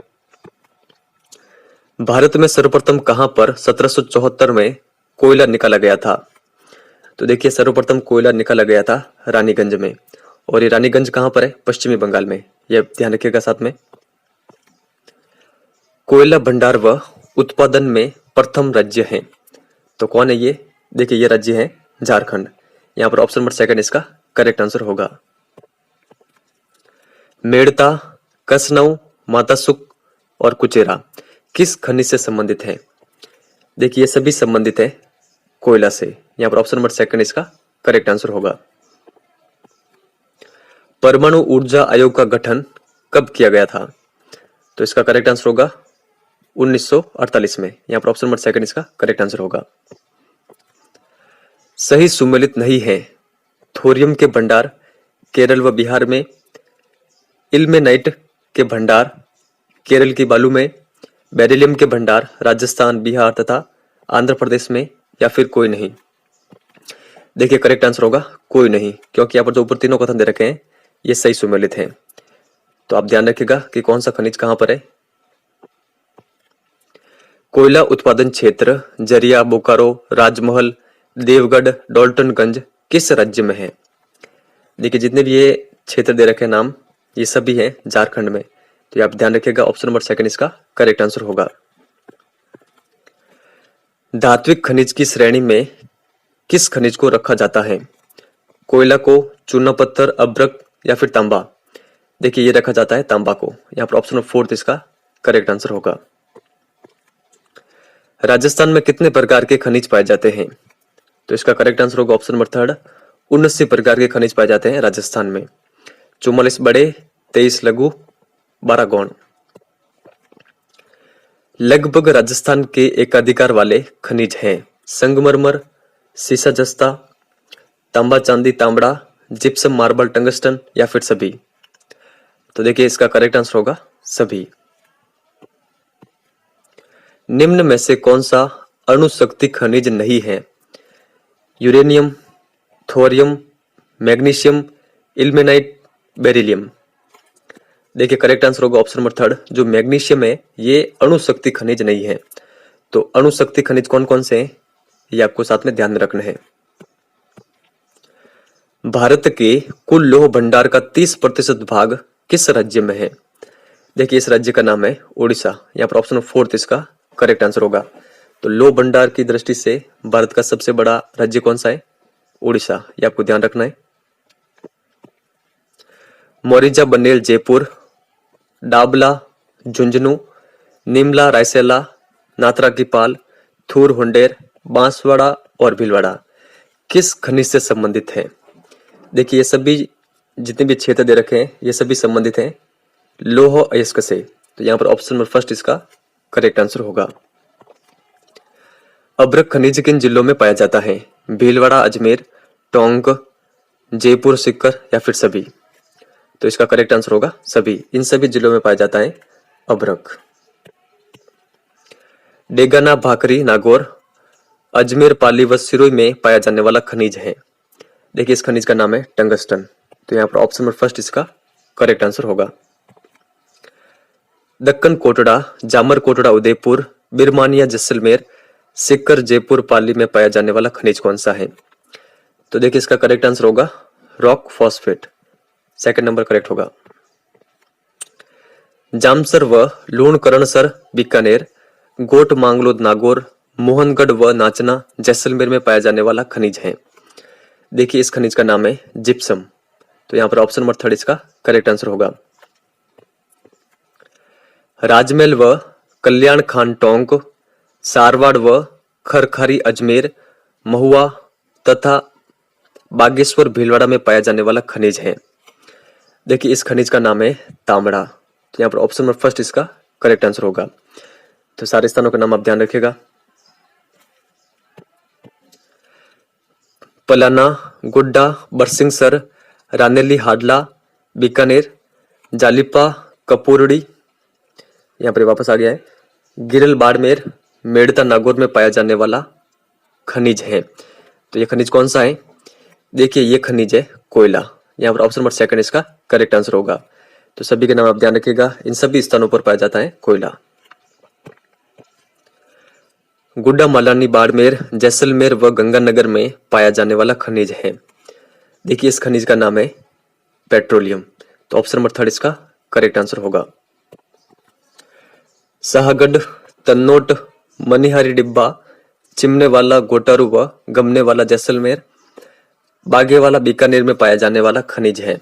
भारत में सर्वप्रथम कहां पर 1774 में कोयला निकाला गया था? तो देखिए सर्वप्रथम कोयला निकाला गया था रानीगंज में। और ये रानीगंज कहां पर है? पश्चिमी बंगाल में। यह ध्यान रखिएगा साथ में। कोयला भंडार व उत्पादन में प्रथम राज्य है तो कौन है ये? देखिए ये राज्य है झारखंड। यहाँ पर ऑप्शन नंबर सेकंड इसका करेक्ट आंसर होगा। मेड़ता, कसनऊ, मातासुक और कुचेरा किस खनिज से संबंधित है? देखिए ये सभी संबंधित है कोयला से। यहाँ पर ऑप्शन नंबर सेकंड इसका करेक्ट आंसर होगा। परमाणु ऊर्जा आयोग का गठन कब किया गया था? तो इसका करेक्ट आंसर होगा 1948 में। यहाँ पर ऑप्शन नंबर सेकंड इसका करेक्ट आंसर होगा। सही सुमेलित नहीं है थोरियम के भंडार केरल व बिहार में, इल्मेनाइट के भंडार केरल की बालू में, बेरिलियम के भंडार राजस्थान, बिहार तथा आंध्र प्रदेश में, या फिर कोई नहीं। देखिए करेक्ट आंसर होगा कोई नहीं, क्योंकि यहाँ पर जो ऊपर तीनों कथन दे रखे हैं ये सही सुमेलित हैं। तो आप ध्यान रखिएगा कि कौन सा खनिज कहां पर है। कोयला उत्पादन क्षेत्र जरिया, बोकारो, राजमहल, देवगढ़, डॉल्टनगंज किस राज्य में है? देखिए जितने भी ये क्षेत्र दे रखे हैं नाम ये सभी हैं झारखंड में। तो आप ध्यान रखिएगा ऑप्शन नंबर सेकंड इसका करेक्ट आंसर होगा। धात्विक खनिज की श्रेणी में किस खनिज को रखा जाता है? कोयला को, चूना पत्थर, अब्रक या फिर तांबा? देखिए ये रखा जाता है तांबा को। यहाँ पर ऑप्शन नंबर 4 इसका करेक्ट आंसर होगा। राजस्थान में कितने प्रकार के खनिज पाए जाते हैं? तो इसका करेक्ट आंसर होगा ऑप्शन नंबर 3, 79 प्रकार के खनिज पाए जाते हैं राजस्थान में। 44 बड़े, 23 लघु, 12 गौण। लगभग राजस्थान के एकाधिकार वाले खनिज हैं संगमरमर, सीसा जस्ता, तांबा चांदी तांबड़ा, जिप्सम मार्बल टंगस्टन या फिर सभी। तो देखिए इसका करेक्ट आंसर होगा सभी। निम्न में से कौन सा अणुशक्ति खनिज नहीं है? Uranium, thorium, magnesium, ilmenite, beryllium. देखिए करेक्ट आंसर होगा ऑप्शन नंबर 3, जो मैग्नीशियम है ये अणुशक्ति खनिज नहीं है। तो अणुशक्ति खनिज कौन कौन से हैं ये आपको साथ में ध्यान में रखना है। भारत के कुल लौह भंडार का 30% भाग किस राज्य में है? देखिए इस राज्य का नाम है उड़ीसा। यहाँ पर ऑप्शन नंबर 4 इसका करेक्ट आंसर होगा। तो लौह भंडार की दृष्टि से भारत का सबसे बड़ा राज्य कौन सा है? उड़ीसा। ये आपको ध्यान रखना है। मोरिजा बनेल जयपुर, डाबला झुंझुनू, निमला रायसेला, नाथरा की पाल, थूर हुंडेर, बांसवाड़ा और भीलवाड़ा किस खनिज से संबंधित है? देखिए ये सभी जितने भी क्षेत्र दे रखे हैं ये सभी संबंधित हैं लौह अयस्क से। तो यहाँ पर ऑप्शन नंबर 1 इसका करेक्ट आंसर होगा। अभ्रक खनिज किन जिलों में पाया जाता है? भीलवाड़ा, अजमेर, टोंक, जयपुर, सीकर या फिर सभी। तो इसका करेक्ट आंसर होगा सभी। इन सभी जिलों में पाया जाता है अभ्रक। डेगाना, भाकरी, नागौर, अजमेर, पाली व सिरोही में पाया जाने वाला खनिज है। देखिए इस खनिज का नाम है टंगस्टन। तो यहाँ पर ऑप्शन नंबर 1 इसका करेक्ट आंसर होगा। दक्कन कोटड़ा, जामर कोटड़ा उदयपुर, बिरमानिया जैसलमेर, सीकर, जयपुर, पाली में पाया जाने वाला खनिज कौन सा है? तो देखिए इसका करेक्ट आंसर होगा rock phosphate. Second number correct होगा। जामसर व लूणकरणसर बीकानेर, गोट मांगलोद नागौर, मोहनगढ़ व नाचना जैसलमेर में पाया जाने वाला खनिज है। देखिए इस खनिज का नाम है जिप्सम। तो यहाँ पर ऑप्शन नंबर 3 इसका करेक्ट आंसर होगा। राजमहल व कल्याण खान टोंक, सारवाड़ व खरखारी अजमेर, महुआ तथा बागेश्वर भीलवाड़ा में पाया जाने वाला खनिज है। देखिए इस खनिज का नाम है तांबड़ा। तो यहाँ पर ऑप्शन नंबर 1 इसका करेक्ट आंसर होगा। तो सारे स्थानों का नाम आप ध्यान रखिएगा। पलाना, गुड्डा, बरसिंगसर, रानेली, हाडला, बीकानेर, जालिपा, कपूरड़ी, यहाँ पर वापस आ गया है, गिरल, बाड़मेर, मेड़ता, नागौर में पाया जाने वाला खनिज है। तो ये खनिज कौन सा है? देखिए ये खनिज है कोयला। यहाँ पर ऑप्शन नंबर 2 इसका करेक्ट आंसर होगा। तो सभी के नाम आप ध्यान रखिएगा। इन सभी स्थानों पर पाया जाता है कोयला। गुड्डा, मलानी, बाड़मेर, जैसलमेर व गंगानगर में पाया जाने वाला खनिज है। देखिए इस खनिज का नाम है पेट्रोलियम। तो ऑप्शन नंबर 3 इसका करेक्ट आंसर होगा। शाहगढ़, तन्नोट, मनिहारी डिब्बा, चिमने वाला गोटारू व गमने वाला जैसलमेर, बागेवाला बीकानेर में पाया जाने वाला खनिज है।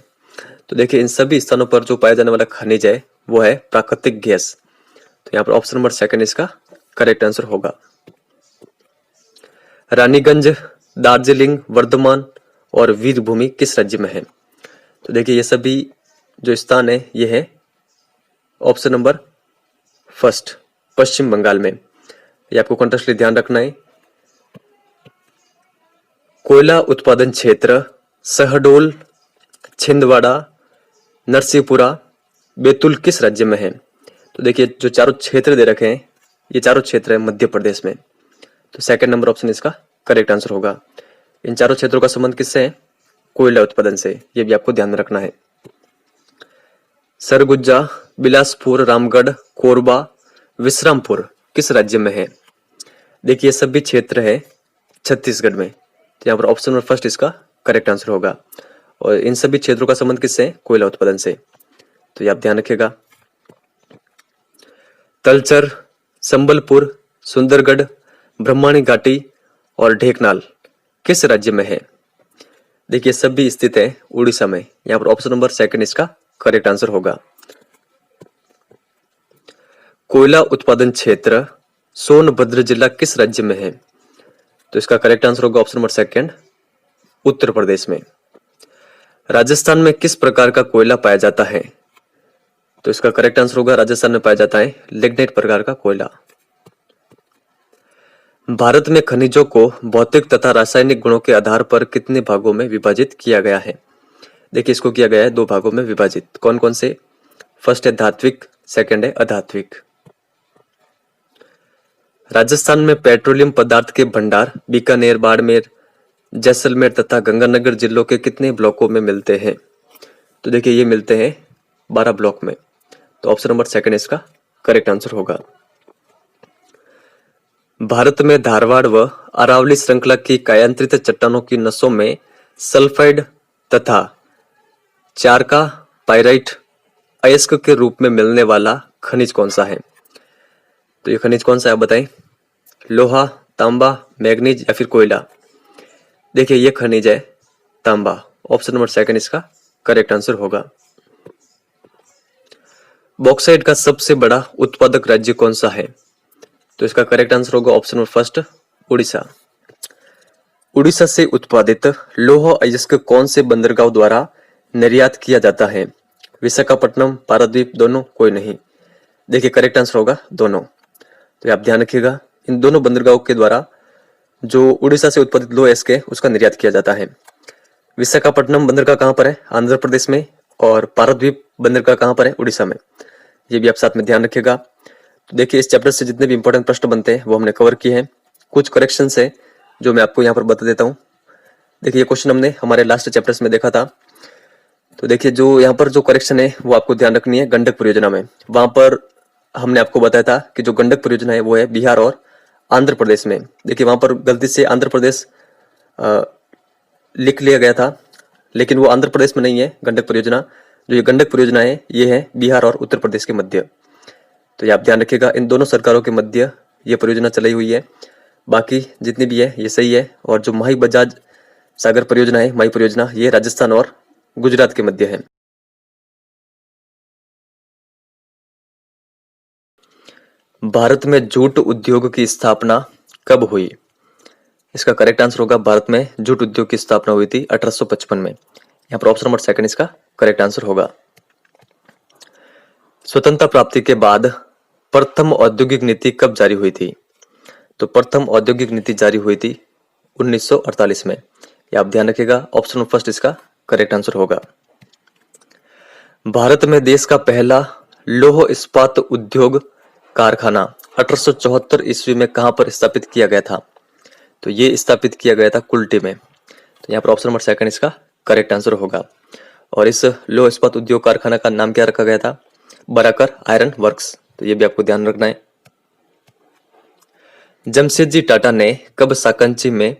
तो देखिए इन सभी स्थानों पर जो पाया जाने वाला खनिज है वो है प्राकृतिक गैस। तो यहाँ पर ऑप्शन नंबर 2 इसका करेक्ट आंसर होगा। रानीगंज, दार्जिलिंग, वर्धमान और वीरभूमि किस राज्य में है? तो देखिए ये सभी जो स्थान है ये है ऑप्शन नंबर 1 पश्चिम बंगाल में। ये आपको कंटेक्स्टली ध्यान रखना है। कोयला उत्पादन क्षेत्र सहडोल, छिंदवाड़ा, नरसिंहपुरा, बैतूल किस राज्य में है? तो देखिए जो चारों क्षेत्र दे रखे हैं ये चारों क्षेत्र है मध्य प्रदेश में। तो सेकंड नंबर ऑप्शन इसका करेक्ट आंसर होगा। इन चारों क्षेत्रों का संबंध किससे है? कोयला उत्पादन से। ये भी आपको ध्यान में रखना है। सरगुजा, बिलासपुर, रामगढ़, कोरबा, विश्रामपुर किस राज्य में है? देखिए सभी क्षेत्र है छत्तीसगढ़ में। तो यहाँ पर ऑप्शन नंबर 1 इसका करेक्ट आंसर होगा। और इन सभी क्षेत्रों का संबंध किससे है? कोयला उत्पादन से। तो ये आप ध्यान रखिएगा। तलचर, संबलपुर, सुंदरगढ़, ब्रह्मणी घाटी और ढेकनाल किस राज्य में है? देखिए सभी स्थित है उड़ीसा में। यहाँ पर ऑप्शन नंबर 2 इसका करेक्ट आंसर होगा। कोयला उत्पादन क्षेत्र सोनभद्र जिला किस राज्य में है? तो इसका करेक्ट आंसर होगा option number second, Uttar Pradesh में। राजस्थान में किस प्रकार का कोयला पाया जाता है? तो इसका करेक्ट आंसर होगा राजस्थान में पाया जाता है लिग्नाइट प्रकार का कोयला। भारत में खनिजों को भौतिक तथा रासायनिक गुणों के आधार पर कितने भागों में विभाजित किया गया है? देखिए इसको किया गया है 2 भागों में विभाजित। कौन कौन से? फर्स्ट है धात्विक, सेकंड है अधात्विक। राजस्थान में पेट्रोलियम पदार्थ के भंडार बीकानेर, बाड़मेर, जैसलमेर तथा गंगानगर जिलों के कितने ब्लॉकों में मिलते हैं? तो देखिए ये मिलते हैं 12 ब्लॉक में। तो ऑप्शन नंबर सेकंड इसका करेक्ट आंसर होगा। भारत में धारवाड़ व अरावली श्रृंखला की कायांतरित चट्टानों की नसों में सल्फाइड तथा चारका पाइराइट अयस्क के रूप में मिलने वाला खनिज कौन सा है? तो ये खनिज कौन सा है आप बताएं? लोहा, तांबा, मैग्नीज या फिर कोयला? देखिए ये खनिज है तांबा। ऑप्शन नंबर सेकंड इसका करेक्ट आंसर होगा। बॉक्साइट का सबसे बड़ा उत्पादक राज्य कौन सा है? तो इसका करेक्ट आंसर होगा option number first, Orissa. Orissa से उत्पादित लौह अयस्क कौन से बंदरगाह द्वारा निर्यात किया जाता है? विशाखापट्टनम, पारादीप, दोनों, कोई नहीं? देखिए करेक्ट आंसर होगा दोनों। तो आप ध्यान रखिएगा इन दोनों बंदरगाहों के द्वारा जो उड़ीसा से उत्पादित लौह अयस्क है उसका निर्यात किया जाता है। विशाखापट्टनम बंदरगाह कहाँ पर है? आंध्र प्रदेश में। और पारादीप बंदरगाह कहाँ पर है? उड़ीसा में। ये भी आप साथ में ध्यान रखिएगा। तो देखिए इस चैप्टर से जितने भी इंपॉर्टेंट प्रश्न बनते हैं वो हमने कवर किए हैं। कुछ करेक्शन है जो मैं आपको यहाँ पर बता देता हूँ। देखिए ये क्वेश्चन हमने हमारे लास्ट चैप्टर्स में देखा था। तो देखिए जो यहाँ पर जो करेक्शन है वो आपको ध्यान रखनी है। गंडक परियोजना में वहां पर हमने आपको बताया था कि जो गंडक परियोजना है वो है बिहार और आंध्र प्रदेश में। देखिए वहां पर गलती से आंध्र प्रदेश लिख लिया गया था, लेकिन वो आंध्र प्रदेश में नहीं है गंडक परियोजना। जो ये गंडक परियोजना है ये है बिहार और उत्तर प्रदेश के मध्य। तो ये आप ध्यान रखिएगा इन दोनों सरकारों के मध्य ये परियोजना चलाई हुई है। बाकी जितनी भी है ये सही है। और जो माही बजाज सागर परियोजना है, माही परियोजना, ये राजस्थान और गुजरात के मध्य है। भारत में जूट उद्योग की स्थापना कब हुई? इसका करेक्ट आंसर होगा भारत में जूट उद्योग की स्थापना हुई थी 1855 में। यहाँ पर ऑप्शन नंबर सेकंड इसका करेक्ट आंसर होगा। स्वतंत्रता प्राप्ति के बाद प्रथम औद्योगिक नीति कब जारी हुई थी? तो प्रथम औद्योगिक नीति जारी हुई थी 1948 में। ये आप ध्यान रखिएगा ऑप्शन फर्स्ट इसका करेक्ट आंसर होगा। भारत में देश का पहला लौह इस्पात उद्योग कारखाना 1874 ईस्वी में कहां पर स्थापित किया गया था? तो ये स्थापित किया गया था कुल्टी में। तो यहाँ पर ऑप्शन नंबर सेकंड इसका करेक्ट आंसर होगा। और इस लौह इस्पात उद्योग कारखाना का नाम क्या रखा गया था? Barakar iron works. तो ये भी आपको ध्यान रखना है। जमशेदजी टाटा ने कब साकंची में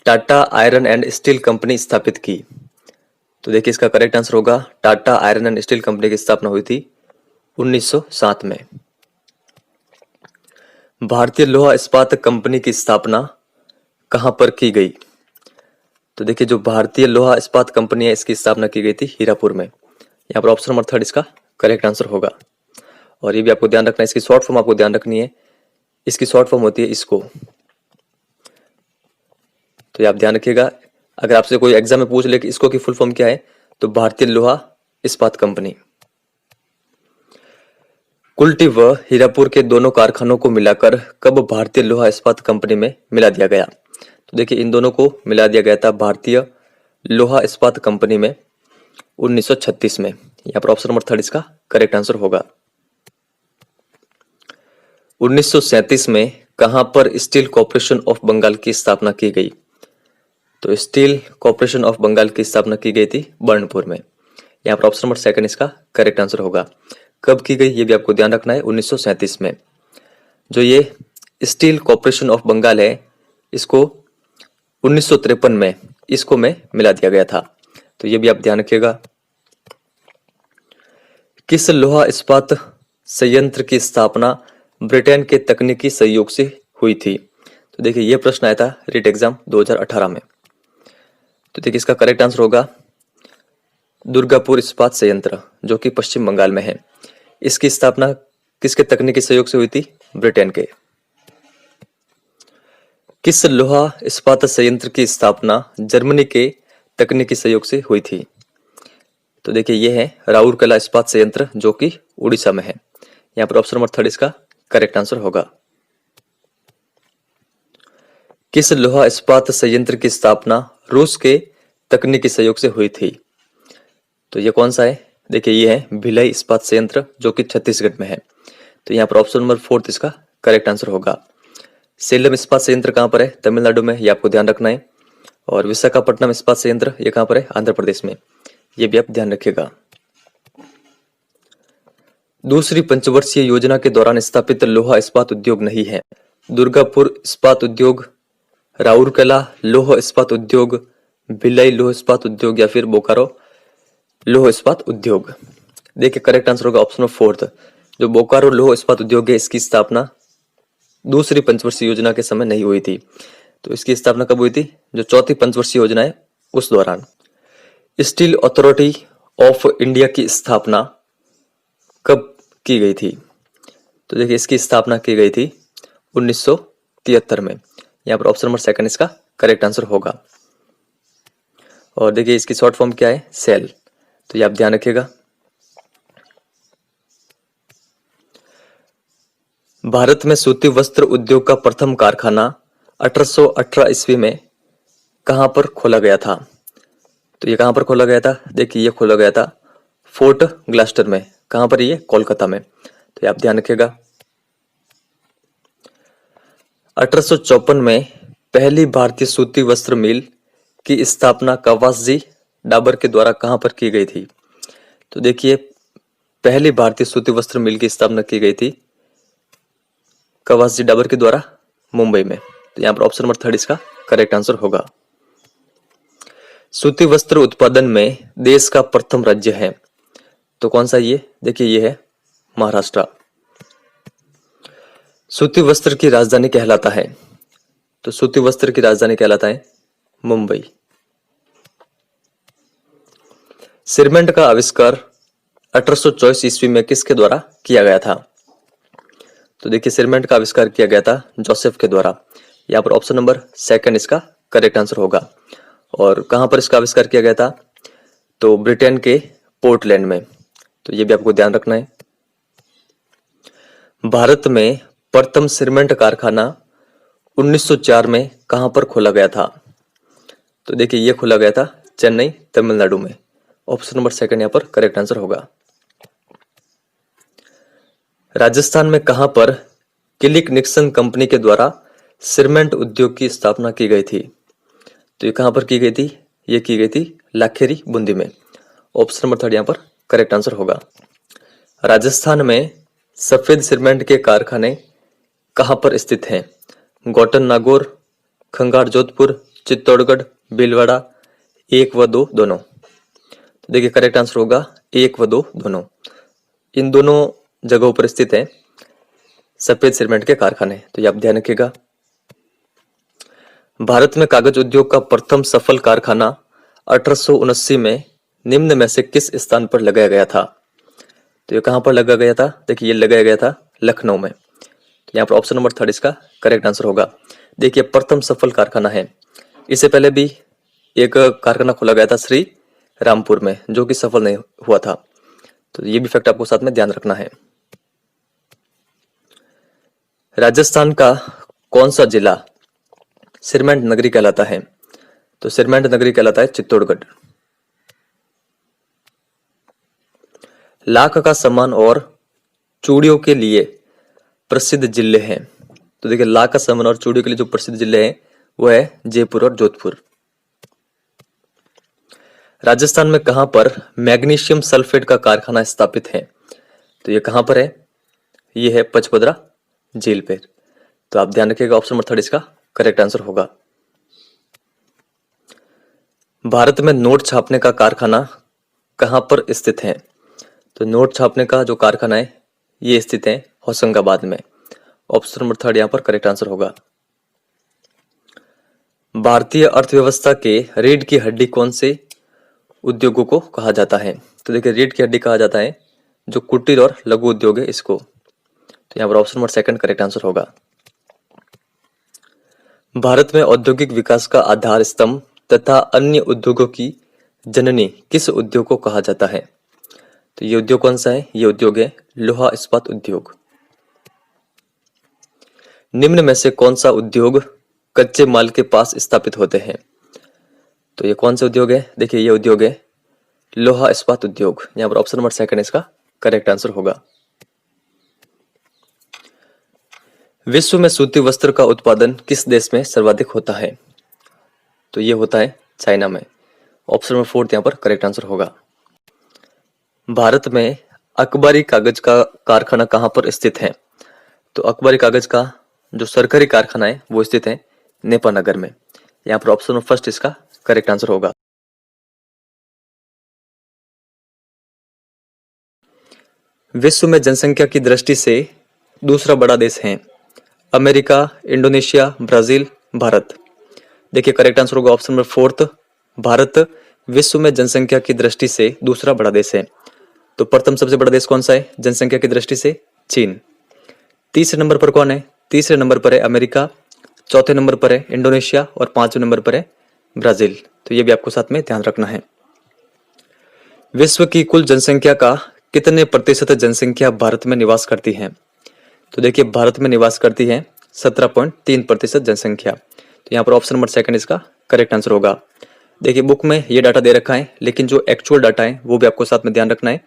Tata iron and steel company स्थापित की? तो देखिए इसका करेक्ट आंसर होगा Tata iron and steel company की स्थापना हुई थी 1907 में। भारतीय लोहा इस्पात कंपनी की स्थापना कहां पर की गई? तो देखिए जो भारतीय लोहा इस्पात कंपनी है इसकी स्थापना की गई थी हीरापुर में। यहाँ पर ऑप्शन नंबर थर्ड इसका करेक्ट आंसर होगा। और ये भी आपको ध्यान रखना है, इसकी शॉर्ट फॉर्म आपको ध्यान रखनी है। इसकी शॉर्ट फॉर्म होती है इसको। तो ये आप ध्यान रखिएगा, अगर आपसे कोई एग्जाम में पूछ ले कि इसको की फुल फॉर्म क्या है, तो भारतीय लोहा इस्पात कंपनी। कुल्टी व हीरापुर के दोनों कारखानों को मिलाकर कब भारतीय लोहा इस्पात कंपनी में मिला दिया गया? तो देखिए इन दोनों को मिला दिया गया था भारतीय लोहा इस्पात कंपनी में 1936 में। यहाँ पर ऑप्शन नंबर थर्ड इसका करेक्ट आंसर होगा। 1937 में कहां पर स्टील कॉर्पोरेशन ऑफ बंगाल की स्थापना की गई? तो स्टील कॉर्पोरेशन ऑफ बंगाल की स्थापना की गई थी बर्नपुर में। यहाँ पर ऑप्शन नंबर सेकंड इसका करेक्ट आंसर होगा। कब की गई ये भी आपको ध्यान रखना है, 1937 में। जो ये स्टील कॉर्पोरेशन ऑफ बंगाल है इसको 1953 में इसको में मिला दिया गया था। तो ये भी आप ध्यान रखिएगा। किस लोहा इस्पात संयंत्र की स्थापना ब्रिटेन के तकनीकी सहयोग से हुई थी? तो देखिए ये प्रश्न आया था रीट एग्जाम 2018 में। तो देखिए इसका करेक्ट आंसर होगा दुर्गापुर इस्पात संयंत्र जो कि पश्चिम बंगाल में है, इसकी स्थापना किसके तकनीकी सहयोग से हुई थी? ब्रिटेन के। किस लोहा इस्पात संयंत्र की स्थापना जर्मनी के तकनीकी सहयोग से हुई थी? तो देखिए ये है राउरकेला इस्पात संयंत्र जो कि उड़ीसा में है। यहाँ पर ऑप्शन नंबर 3 इसका करेक्ट आंसर होगा। किस लोहा इस्पात संयंत्र की स्थापना रूस के तकनीकी सहयोग से हुई थी? तो ये कौन सा है? देखिए ये है भिलाई इस्पात संयंत्र जो कि छत्तीसगढ़ में है। तो यहाँ पर ऑप्शन नंबर 4 इसका करेक्ट आंसर होगा। सेलम इस्पात संयंत्र कहाँ पर है? तमिलनाडु में, ये आपको ध्यान रखना है। और विशाखापट्टनम इस्पात संयंत्र ये कहाँ पर है? आंध्र प्रदेश में, ये भी आप ध्यान रखिएगा। दूसरी पंचवर्षीय योजना के दौरान स्थापित लोहा इस्पात उद्योग नहीं है। दुर्गापुर इस्पात उद्योग, राउरकेला लौह इस्पात उद्योग, भिलाई लौह इस्पात उद्योग या फिर बोकारो लौह इस्पात उद्योग। देखिए करेक्ट आंसर होगा ऑप्शन नंबर 4। जो बोकारो लौह इस्पात उद्योग है इसकी स्थापना दूसरी पंचवर्षीय योजना के समय नहीं हुई थी। तो इसकी स्थापना कब हुई थी? जो चौथी पंचवर्षीय योजना है उस दौरान। स्टील अथॉरिटी ऑफ इंडिया की स्थापना कब की गई थी? तो देखिए इसकी स्थापना की गई थी 1973 में। यहाँ पर ऑप्शन नंबर 2 इसका करेक्ट आंसर होगा। और देखिए इसकी शॉर्ट फॉर्म क्या है? सेल। तो ये आप ध्यान रखिएगा। भारत में सूती वस्त्र उद्योग का प्रथम कारखाना 1818 ईस्वी में कहां पर खोला गया था? तो ये कहां पर खोला गया था? देखिए ये खोला गया था फोर्ट ग्लास्टर में। कहां पर? ये कोलकाता में। तो ये आप ध्यान रखिएगा। 1854 में पहली भारतीय सूती वस्त्र मिल की स्थापना कवासजी डाबर के द्वारा कहां पर की गई थी? तो देखिए पहली भारतीय सूती वस्त्र मिल की स्थापना की गई थी कवासजी डाबर के द्वारा मुंबई में। तो यहाँ पर ऑप्शन नंबर 3 इसका करेक्ट आंसर होगा। सूती वस्त्र उत्पादन में देश का प्रथम राज्य है तो कौन सा? ये देखिए ये है महाराष्ट्र। सूती वस्त्र की राजधानी कहलाता है तो सूती वस्त्र की राजधानी कहलाता है मुंबई। सिरमेंट का आविष्कार 1824 ईस्वी में किसके द्वारा किया गया था? तो देखिए सिरमेंट का आविष्कार किया गया था जोसेफ के द्वारा। यहाँ पर ऑप्शन नंबर 2 इसका करेक्ट आंसर होगा। और कहां पर इसका आविष्कार किया गया था? तो ब्रिटेन के पोर्टलैंड में। तो ये भी आपको ध्यान रखना है। भारत में प्रथम सिरमेंट कारखाना 1904 में कहां पर खोला गया था? तो देखिए ये खोला गया था चेन्नई तमिलनाडु में। ऑप्शन नंबर 2 यहाँ पर करेक्ट आंसर होगा। राजस्थान में कहां पर किलिक निक्सन कंपनी के द्वारा सिरमेंट उद्योग की स्थापना की गई थी? तो ये कहां पर की गई थी? ये की गई थी लाखेरी बूंदी में। ऑप्शन नंबर 3 यहाँ पर करेक्ट आंसर होगा। राजस्थान में सफेद सिरमेंट के कारखाने कहां पर स्थित हैं? गौतम नागौर, खंगार जोधपुर, चित्तौड़गढ़, भीलवाड़ा, 1 व 2 दोनों। तो देखिए करेक्ट आंसर होगा 1 व 2 दोनों। इन दोनों जगहों पर स्थित है सफेद सिरमेंट के कारखाने। तो ये आप ध्यान रखिएगा। भारत में कागज उद्योग का प्रथम सफल कारखाना 1879 में निम्न में से किस स्थान पर लगाया गया था? तो ये कहां पर लगाया गया था? देखिए ये लगाया गया था लखनऊ में। तो यहाँ पर ऑप्शन नंबर 3 इसका करेक्ट आंसर होगा। देखिए प्रथम सफल कारखाना है। इससे पहले भी एक कारखाना खोला गया था श्री रामपुर में जो कि सफल नहीं हुआ था। तो ये भी फैक्ट आपको साथ में ध्यान रखना है। राजस्थान का कौन सा जिला सिरमेंट नगरी कहलाता है? तो सिरमेंट नगरी कहलाता है चित्तौड़गढ़। लाख का सामान और चूड़ियों के लिए प्रसिद्ध जिले हैं। तो देखिए लाख का सामान और चूड़ियों के लिए जो प्रसिद्ध जिले हैं वो है जयपुर और जोधपुर। राजस्थान में कहां पर मैग्नीशियम सल्फेट का कारखाना स्थापित है? तो ये कहां पर है? ये है पचपदरा झील पे। तो आप ध्यान रखिएगा ऑप्शन नंबर 3 इसका करेक्ट आंसर होगा। भारत में नोट छापने का कारखाना कहां पर स्थित है? तो नोट छापने का जो कारखाना है ये स्थित है होशंगाबाद में। ऑप्शन नंबर 3 यहां पर करेक्ट आंसर होगा। भारतीय अर्थव्यवस्था के रीढ़ की हड्डी कौन से उद्योगों को कहा जाता है? तो देखिए रीढ़ की हड्डी कहा जाता है जो कुटीर और लघु उद्योग है इसको। तो यहाँ पर option number second correct answer होगा। भारत में औद्योगिक विकास का आधार स्तंभ तथा अन्य उद्योगों की जननी किस उद्योग को कहा जाता है? तो ये उद्योग कौन सा है? ये उद्योग है लोहा इस्पात उद्योग। निम्न में से कौन सा उद्योग कच्चे माल के पास स्थापित होते हैं? तो ये कौन सा उद्योग है? देखिए ये उद्योग है लोहा इस्पात उद्योग। यहाँ पर ऑप्शन नंबर सेकंड इसका करेक्ट आंसर होगा। विश्व में सूती वस्त्र का उत्पादन किस देश में सर्वाधिक होता है? तो ये होता है चाइना में। ऑप्शन नंबर फोर्थ यहाँ पर करेक्ट आंसर होगा। भारत में अखबारी कागज का कारखाना कहाँ पर स्थित है? तो अखबारी कागज का जो सरकारी कारखाना है वो स्थित है नेपानगर में। यहाँ पर ऑप्शन नंबर फर्स्ट इसका करेक्ट आंसर होगा। विश्व में जनसंख्या की दृष्टि से दूसरा बड़ा देश है अमेरिका, इंडोनेशिया, ब्राजील, भारत। देखिए करेक्ट आंसर होगा ऑप्शन नंबर फोर्थ, भारत विश्व में जनसंख्या की दृष्टि से दूसरा बड़ा देश है। तो प्रथम सबसे बड़ा देश कौन सा है जनसंख्या की दृष्टि से? चीन। तीसरे नंबर पर कौन है? तीसरे नंबर पर है अमेरिका, चौथे नंबर पर है इंडोनेशिया और पांचवें नंबर पर है ब्राजील। तो ये भी आपको साथ में ध्यान रखना है। विश्व की कुल जनसंख्या का कितने प्रतिशत जनसंख्या भारत में निवास करती है? तो देखिए भारत में निवास करती है 17.3% जनसंख्या। तो यहाँ पर ऑप्शन नंबर सेकंड इसका करेक्ट आंसर होगा। देखिए बुक में ये डाटा दे रखा है लेकिन जो एक्चुअल डाटा है वो भी आपको साथ में ध्यान रखना है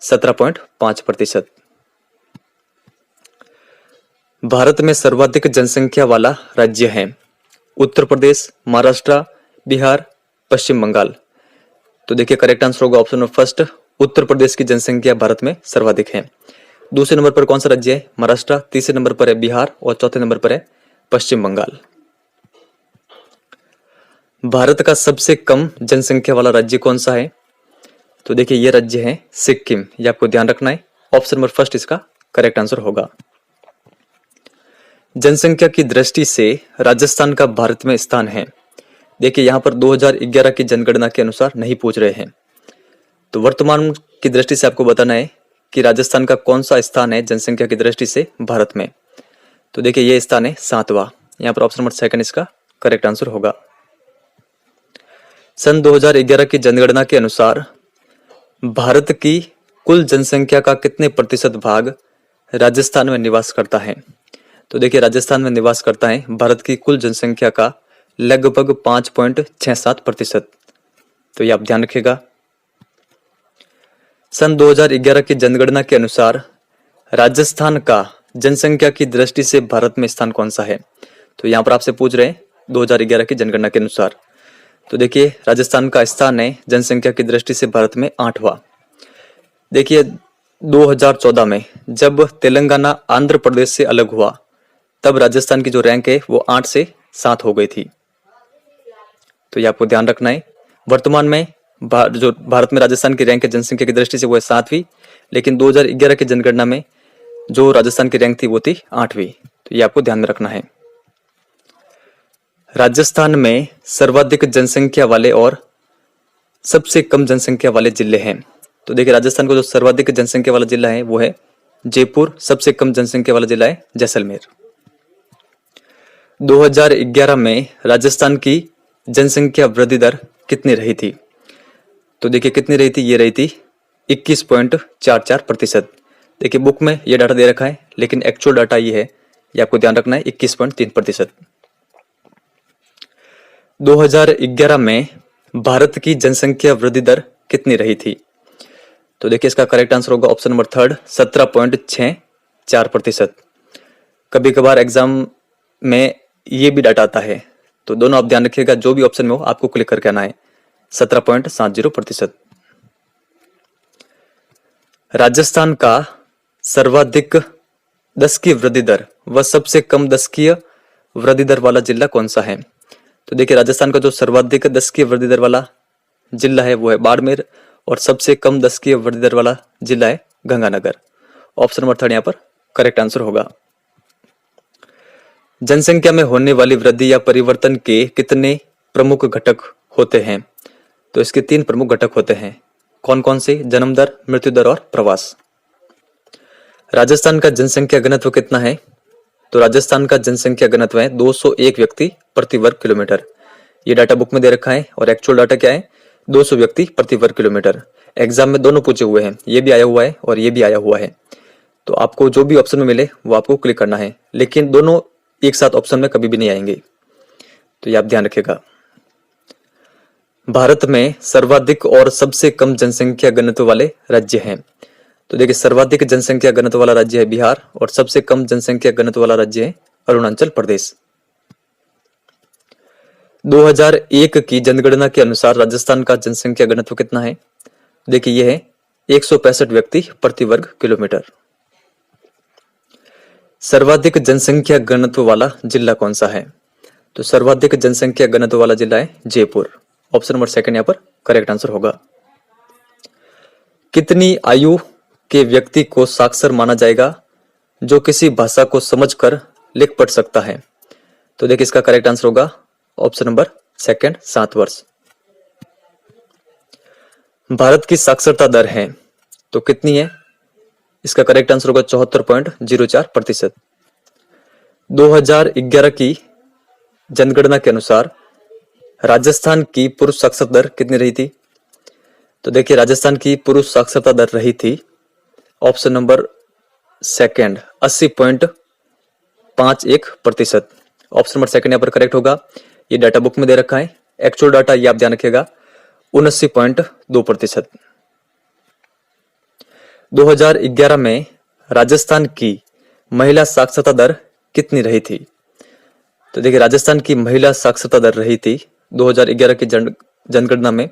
17.5%। भारत में सर्वाधिक जनसंख्या वाला राज्य है उत्तर प्रदेश, महाराष्ट्र, बिहार, पश्चिम बंगाल। तो देखिए करेक्ट आंसर होगा option number first, Uttar Pradesh की जनसंख्या भारत में सर्वाधिक है। दूसरे नंबर पर कौन सा राज्य है? महाराष्ट्र। तीसरे नंबर पर है बिहार और चौथे नंबर पर है पश्चिम बंगाल। भारत का सबसे कम जनसंख्या वाला राज्य कौन सा है? तो देखिए ये राज्य है सिक्किम। ये आपको ध्यान रखना है। ऑप्शन नंबर फर्स्ट इसका करेक्ट आंसर होगा। जनसंख्या की दृष्टि से राजस्थान का भारत में स्थान है। देखिए यहाँ पर 2011 की जनगणना के अनुसार नहीं पूछ रहे हैं, तो वर्तमान की दृष्टि से आपको बताना है कि राजस्थान का कौन सा स्थान है जनसंख्या की दृष्टि से भारत में। तो देखिए ये स्थान है 7वां। यहाँ पर ऑप्शन नंबर सेकंड इसका करेक्ट आंसर होगा। सन 2011 की जनगणना के अनुसार भारत की कुल जनसंख्या का कितने प्रतिशत भाग राजस्थान में निवास करता है? तो देखिए राजस्थान में निवास करता है भारत की कुल जनसंख्या का लगभग 5.67%। तो ये आप ध्यान रखिएगा। सन 2011 की जनगणना के अनुसार राजस्थान का जनसंख्या की दृष्टि से भारत में स्थान कौन सा है? तो यहाँ पर आपसे पूछ रहे हैं 2011 की जनगणना के अनुसार। तो देखिए राजस्थान का स्थान है जनसंख्या की दृष्टि से भारत में 8वां। देखिए 2014 में जब तेलंगाना आंध्र प्रदेश से अलग हुआ तब राजस्थान की जो रैंक है वो 8 से 7 हो गई थी। तो ये आपको ध्यान रखना है। वर्तमान में जो भारत में राजस्थान की रैंक है जनसंख्या की दृष्टि से वो है 7वीं, लेकिन 2011 की जनगणना में जो राजस्थान की रैंक थी वो थी 8वीं। तो ये आपको ध्यान में रखना है। राजस्थान में सर्वाधिक जनसंख्या वाले और सबसे कम जनसंख्या वाले जिले हैं। तो देखिए राजस्थान का जो सर्वाधिक जनसंख्या वाला जिला है वो है जयपुर, सबसे कम जनसंख्या वाला जिला है जैसलमेर। 2011 में राजस्थान की जनसंख्या वृद्धि दर कितनी रही थी? तो देखिए कितनी रही थी? ये रही थी 21.44%। देखिए बुक में ये डाटा दे रखा है लेकिन एक्चुअल डाटा ये है, ये आपको ध्यान रखना है 21.3%। 2011 में भारत की जनसंख्या वृद्धि दर कितनी रही थी? तो देखिए इसका करेक्ट आंसर होगा ऑप्शन नंबर थर्ड 17.64%। कभी कभार एग्जाम में ये भी डाटा आता है, तो दोनों आप ध्यान रखिएगा, जो भी ऑप्शन में हो आपको क्लिक करके आना है 17.70%। राजस्थान का सर्वाधिक दशकीय वृद्धि दर व सबसे कम दशकीय वृद्धि दर वाला जिला कौन सा है? तो देखिए राजस्थान का जो सर्वाधिक दशकीय वृद्धि दर वाला जिला है वो है बाड़मेर और सबसे कम दशकीय वृद्धि दर वाला जिला है गंगानगर। ऑप्शन नंबर थर्ड यहाँ पर करेक्ट आंसर होगा। जनसंख्या में होने वाली वृद्धि या परिवर्तन के कितने प्रमुख घटक होते हैं? तो इसके 3 प्रमुख घटक होते हैं। कौन कौन से? जन्म दर, मृत्यु दर और प्रवास। राजस्थान का जनसंख्या घनत्व कितना है? तो राजस्थान का जनसंख्या घनत्व है 201 व्यक्ति प्रति वर्ग किलोमीटर। ये डाटा बुक में दे रखा है और एक्चुअल डाटा क्या है? 200 व्यक्ति प्रति वर्ग किलोमीटर। एग्जाम में दोनों पूछे हुए हैं, ये भी आया हुआ है और ये भी आया हुआ है। तो आपको जो भी ऑप्शन में मिले वो आपको क्लिक करना है, लेकिन दोनों एक साथ ऑप्शन में कभी भी नहीं आएंगे, तो ये आप ध्यान रखिएगा। भारत में सर्वाधिक और सबसे कम जनसंख्या घनत्व वाले राज्य हैं। तो देखिए, सर्वाधिक जनसंख्या घनत्व वाला राज्य है बिहार और सबसे कम जनसंख्या घनत्व वाला राज्य है अरुणाचल प्रदेश। 2001 की जनगणना के अनुसार राजस्थान का जनसंख्या घनत्व कितना है? देखिए, यह है 165 व्यक्ति प्रति वर्ग किलोमीटर। सर्वाधिक जनसंख्या घनत्व वाला जिला कौन सा है? तो सर्वाधिक जनसंख्या घनत्व वाला जिला है जयपुर। ऑप्शन नंबर 2 यहां पर करेक्ट आंसर होगा। कितनी आयु के व्यक्ति को साक्षर माना जाएगा जो किसी भाषा को समझकर लिख पढ़ सकता है? तो देखिए, इसका करेक्ट आंसर होगा ऑप्शन नंबर 2, 7 वर्ष। भारत की साक्षरता दर है तो कितनी है? इसका करेक्ट आंसर होगा 74.04%। 2011 की जनगणना के अनुसार राजस्थान की पुरुष साक्षरता दर कितनी रही थी? तो देखिए, राजस्थान की पुरुष साक्षरता दर रही थी ऑप्शन नंबर 2 80.51%। ऑप्शन नंबर 2 यहां पर करेक्ट होगा। ये डाटा बुक में दे रखा है, एक्चुअल डाटा ये आप ध्यान रखिएगा 79.2%। 2011 में राजस्थान की महिला साक्षरता दर कितनी रही थी? तो देखिए, राजस्थान की महिला साक्षरता दर रही थी 2011 की जनगणना में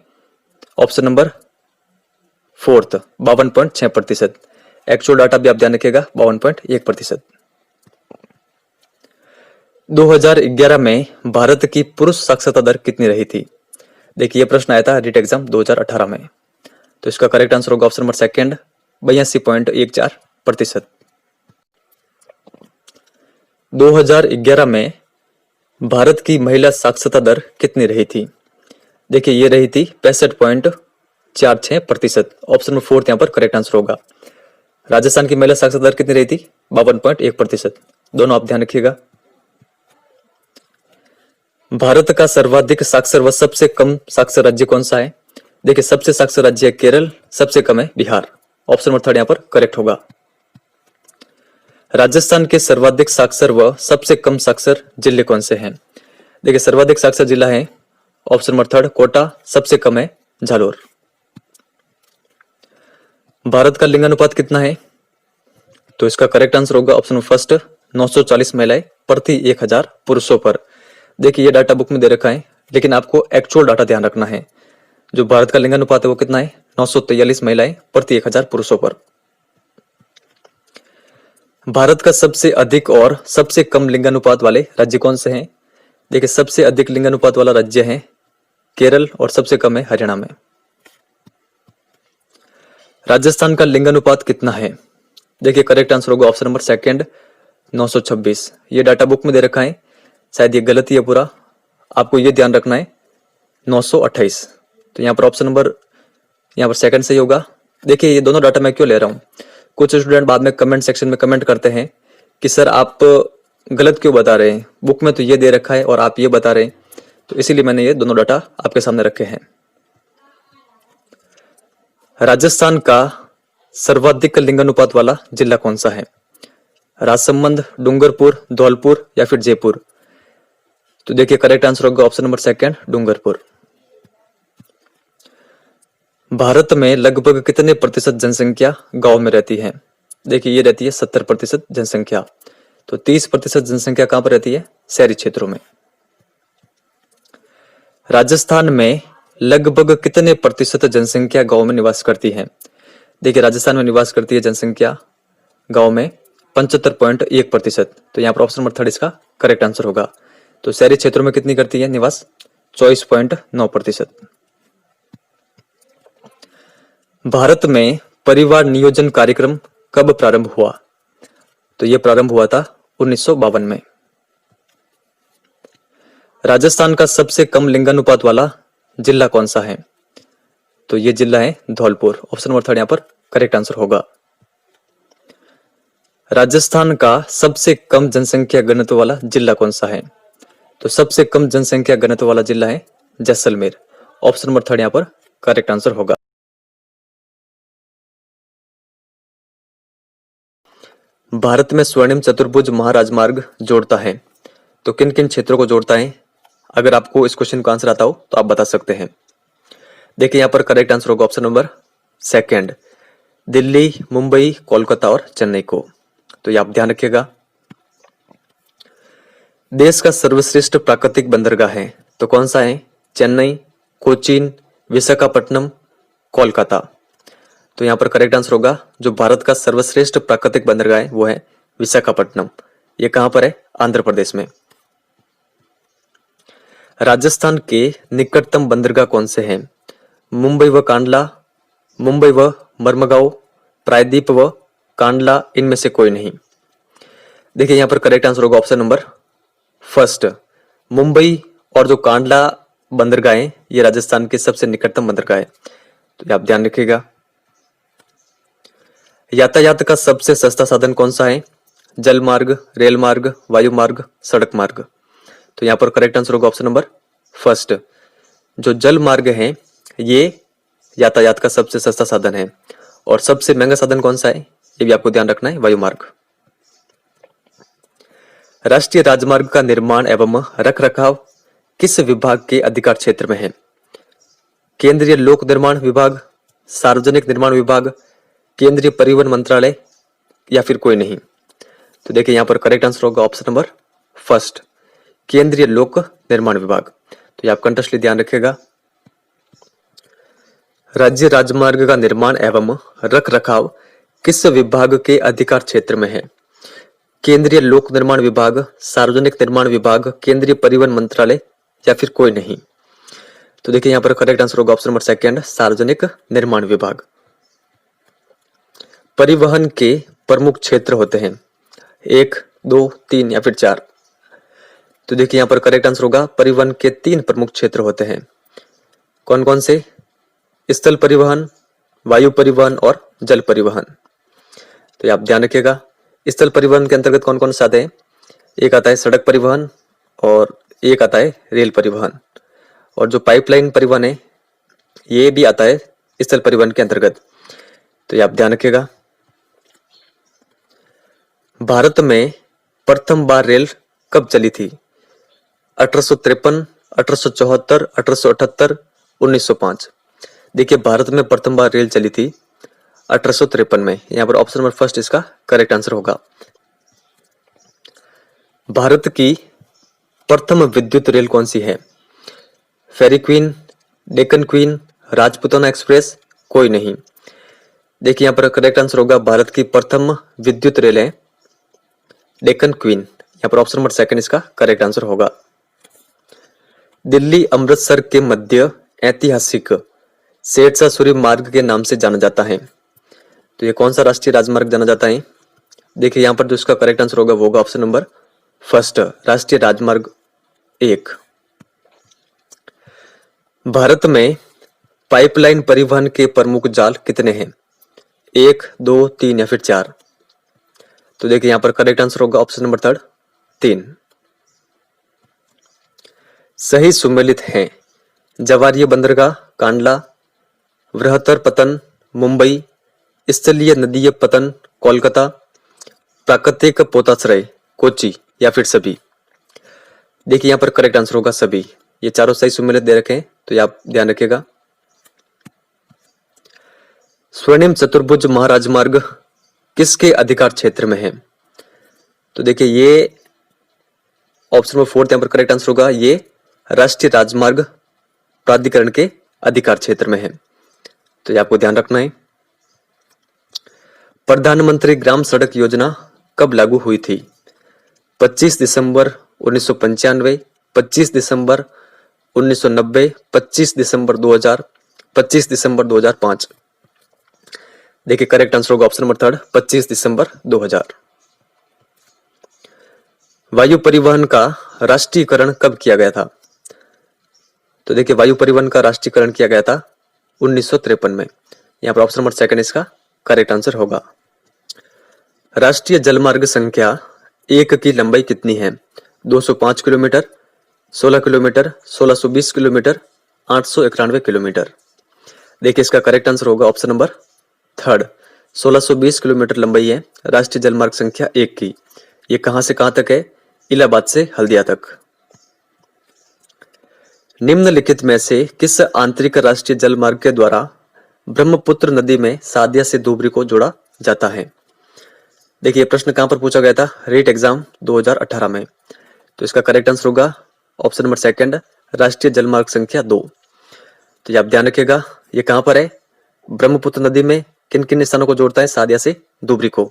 ऑप्शन नंबर 4 52.6%। एक्चुअल डाटा भी आप ध्यान रखिएगा 52.1%। 2011 में भारत की पुरुष साक्षरता दर कितनी रही थी? देखिए, यह प्रश्न आया था रीट एग्जाम 2018 में, तो इसका करेक्ट आंसर होगा ऑप्शन नंबर 2 82.14%। 2011 में भारत की महिला साक्षरता दर कितनी रही थी? देखिए, ये रही थी 65.46%। ऑप्शन नंबर 4 यहां पर करेक्ट आंसर होगा। राजस्थान की महिला साक्षरता दर कितनी रही थी? 52.1%। दोनों आप ध्यान रखिएगा। भारत का सर्वाधिक साक्षर व सबसे कम साक्षर राज्य कौन सा है? देखिए, सबसे साक्षर राज्य है केरल, सबसे कम है बिहार। ऑप्शन नंबर 3 यहां पर करेक्ट होगा। राजस्थान के सर्वाधिक साक्षर व सबसे कम साक्षर जिले कौन से हैं? देखिए, सर्वाधिक साक्षर जिला है ऑप्शन नंबर 3 कोटा, सबसे कम है जालोर। भारत का लिंगानुपात कितना है? तो इसका करेक्ट आंसर होगा ऑप्शन नंबर 1 940 महिलाएं प्रति 1000 पुरुषों पर। देखिए, ये डाटा बुक में दे रखा है, लेकिन आपको एक्चुअल डाटा ध्यान रखना है। जो भारत का लिंगानुपात है वो कितना है? 943 महिलाएं प्रति 1000 पुरुषों पर। भारत का सबसे अधिक और सबसे कम लिंगानुपात वाले राज्य कौन से हैं? देखिए, सबसे अधिक लिंगानुपात वाला राज्य है केरल और सबसे कम है हरियाणा में। राजस्थान का लिंगानुपात कितना है? देखिए, करेक्ट आंसर होगा ऑप्शन नंबर 2 926। ये डाटा बुक में दे रखा है, शायद ये गलती है पूरा, आपको ये ध्यान रखना है 928। तो यहाँ पर ऑप्शन नंबर यहाँ पर 2 सही होगा। देखिए, ये दोनों डाटा मैं क्यों ले रहा हूँ, कुछ स्टूडेंट बाद में कमेंट सेक्शन में कमेंट करते हैं कि सर आप गलत क्यों बता रहे हैं, बुक में तो ये दे रखा है और आप ये बता रहे हैं, तो इसीलिए मैंने ये दोनों डाटा आपके सामने रखे हैं। राजस्थान का सर्वाधिक लिंगानुपात वाला जिला कौन सा है? राजसमंद, डूंगरपुर, धौलपुर या फिर जयपुर? तो देखिए, करेक्ट आंसर होगा ऑप्शन नंबर 2 डूंगरपुर। भारत में लगभग कितने प्रतिशत जनसंख्या गांव में रहती है? देखिए, ये रहती है 70% जनसंख्या। तो 30% जनसंख्या कहां पर रहती है? शहरी क्षेत्रों में। राजस्थान में लगभग कितने प्रतिशत जनसंख्या गांव में निवास करती है? देखिए, राजस्थान में निवास करती है जनसंख्या गांव में 75.1%। तो यहाँ पर ऑप्शन नंबर 3 इसका करेक्ट आंसर होगा। तो शहरी क्षेत्रों में कितनी करती है निवास? 24.9%। भारत में परिवार नियोजन कार्यक्रम कब प्रारंभ हुआ? तो यह प्रारंभ हुआ था 1952 में। राजस्थान का सबसे कम लिंगानुपात वाला जिला कौन सा है? तो ये जिला है धौलपुर। ऑप्शन नंबर थर्ड यहाँ पर करेक्ट आंसर होगा। राजस्थान का सबसे कम जनसंख्या घनत्व वाला जिला कौन सा है? तो सबसे कम जनसंख्या घनत्व वाला जिला है जैसलमेर। ऑप्शन नंबर थर्ड यहाँ पर करेक्ट आंसर होगा। भारत में स्वर्णिम चतुर्भुज महाराजमार्ग जोड़ता है, तो किन किन क्षेत्रों को जोड़ता है? अगर आपको इस क्वेश्चन का आंसर आता हो तो आप बता सकते हैं। देखिए यहाँ पर करेक्ट आंसर होगा option number second, Delhi, Mumbai, Kolkata और चेन्नई को। तो ये आप ध्यान रखिएगा। देश का सर्वश्रेष्ठ प्राकृतिक बंदरगाह है, तो कौन सा है? चेन्नई, कोचीन, विशाखापट्टनम, कोलकाता। तो यहाँ पर करेक्ट आंसर होगा जो भारत का सर्वश्रेष्ठ प्राकृतिक बंदरगाह है वो है विशाखापट्टनम। ये कहां पर है? आंध्र प्रदेश में। राजस्थान के निकटतम बंदरगाह कौन से हैं? मुंबई व कांडला, मुंबई व मरमगांव, प्रायद्वीप व कांडला, इनमें से कोई नहीं। देखिए यहाँ पर करेक्ट आंसर होगा ऑप्शन नंबर फर्स्ट, मुंबई और जो कांडला बंदरगाह है ये राजस्थान के सबसे निकटतम बंदरगाह है। तो ये आप ध्यान रखिएगा। यातायात का सबसे सस्ता साधन कौन सा है? जल मार्ग, रेल मार्ग, वायु मार्ग, सड़क मार्ग। तो यहाँ पर करेक्ट आंसर होगा ऑप्शन नंबर फर्स्ट, जो जल मार्ग है ये यातायात का सबसे सस्ता साधन है। और सबसे महंगा साधन कौन सा है ये भी आपको ध्यान रखना है, वायु मार्ग। राष्ट्रीय राजमार्ग का निर्माण एवं रख रखाव किस विभाग के अधिकार क्षेत्र में है? केंद्रीय लोक निर्माण विभाग, सार्वजनिक निर्माण विभाग, केंद्रीय परिवहन मंत्रालय या फिर कोई नहीं। तो देखिए यहाँ पर करेक्ट आंसर होगा ऑप्शन नंबर फर्स्ट, केंद्रीय लोक निर्माण विभाग। तो ये आप कंटेस्टली ध्यान रखिएगा। राज्य राजमार्ग का निर्माण एवं रख रखाव किस विभाग के अधिकार क्षेत्र में है? केंद्रीय लोक निर्माण विभाग, सार्वजनिक निर्माण विभाग, केंद्रीय परिवहन मंत्रालय या फिर कोई नहीं। तो देखिए यहाँ पर करेक्ट आंसर होगा ऑप्शन नंबर सेकंड, सार्वजनिक निर्माण विभाग। परिवहन के प्रमुख क्षेत्र होते हैं 1, 2, 3 या फिर 4। तो देखिए यहाँ पर करेक्ट आंसर होगा परिवहन के 3 प्रमुख क्षेत्र होते हैं। कौन कौन से? स्थल परिवहन, वायु परिवहन और जल परिवहन। तो ये आप ध्यान रखिएगा। स्थल परिवहन के अंतर्गत कौन कौन से आते हैं? एक आता है सड़क परिवहन और एक आता है रेल परिवहन। और जो पाइपलाइन परिवहन है ये भी आता है स्थल परिवहन के अंतर्गत। तो ये आप ध्यान रखिएगा। भारत में प्रथम बार रेल कब चली थी? 1853, 1874, 1878, 1905। देखिए भारत में प्रथम बार रेल चली थी 1853 में। यहाँ पर ऑप्शन नंबर फर्स्ट इसका करेक्ट आंसर होगा। भारत की प्रथम विद्युत रेल कौन सी है? Fairy Queen, Deccan Queen, Rajputana Express, कोई नहीं। देखिए यहाँ पर करेक्ट आंसर होगा भारत की प्रथम विद्युत रेल है डेक्कन क्वीन। यहाँ पर ऑप्शन नंबर सेकंड इसका करेक्ट आंसर होगा। दिल्ली अमृतसर के मध्य ऐतिहासिक शेरशाह सूरी मार्ग के नाम से जाना जाता है। तो ये कौन सा राष्ट्रीय राजमार्ग जाना जाता है? देखिए यहाँ पर जो इसका करेक्ट आंसर होगा वो होगा ऑप्शन नंबर फर्स्ट, राष्ट्रीय राजमार्ग 1। भारत में पाइपलाइन परिवहन के प्रमुख जाल कितने हैं? 1, 2, 3 या फिर 4। तो देखिए यहाँ पर करेक्ट आंसर होगा ऑप्शन नंबर थर्ड, 3। सही सुमेलित हैं जवारीय बंदरगाह कांडला, वृहत्तर पतन मुंबई, स्थलीय नदीय पतन कोलकाता, प्राकृतिक पोताश्रय कोची या फिर सभी। देखिए यहाँ पर करेक्ट आंसर होगा सभी। ये चारों सही सुमेलित दे रखे हैं तो ये आप ध्यान रखिएगा। स्वर्णिम चतुर्भुज महाराजमार्ग किसके अधिकार क्षेत्र में है? तो देखिए ये ऑप्शन नंबर फोर्थ यहाँ पर करेक्ट आंसर होगा, ये राष्ट्रीय राजमार्ग प्राधिकरण के अधिकार क्षेत्र में है। तो ये आपको ध्यान रखना है। प्रधानमंत्री ग्राम सड़क योजना कब लागू हुई थी? 25 दिसंबर 1995, 25 दिसंबर 1990, 25 दिसंबर 2000, 25 दिसंबर 2005। देखिए करेक्ट आंसर होगा ऑप्शन नंबर थर्ड, 25 दिसंबर 2000। वायु परिवहन का राष्ट्रीयकरण कब किया गया था? तो देखिए वायु परिवहन का राष्ट्रीयकरण किया गया था 1953 में। यहाँ पर ऑप्शन नंबर सेकंड इसका करेक्ट आंसर होगा। राष्ट्रीय जलमार्ग संख्या 1 की लंबाई कितनी है? 205 किलोमीटर, 16 किलोमीटर, 1620 किलोमीटर, 891 किलोमीटर। देखिए इसका करेक्ट आंसर होगा ऑप्शन नंबर थर्ड, 1620 किलोमीटर लंबाई है राष्ट्रीय जलमार्ग संख्या 1 की। ये कहां से कहां तक है? इलाहाबाद से हल्दिया तक। निम्नलिखित में से किस आंतरिक राष्ट्रीय जलमार्ग के द्वारा ब्रह्मपुत्र नदी में सादिया से धुबरी को जोड़ा जाता है? देखिए प्रश्न कहां पर पूछा गया था? रीट एग्जाम 2018 में। तो इसका करेक्ट आंसर होगा ऑप्शन नंबर सेकंड, राष्ट्रीय जलमार्ग संख्या 2। तो ये आप ध्यान रखिएगा, ये कहां पर है? ब्रह्मपुत्र नदी में किन किन स्थानों को जोड़ता है सादिया से धुबरी को?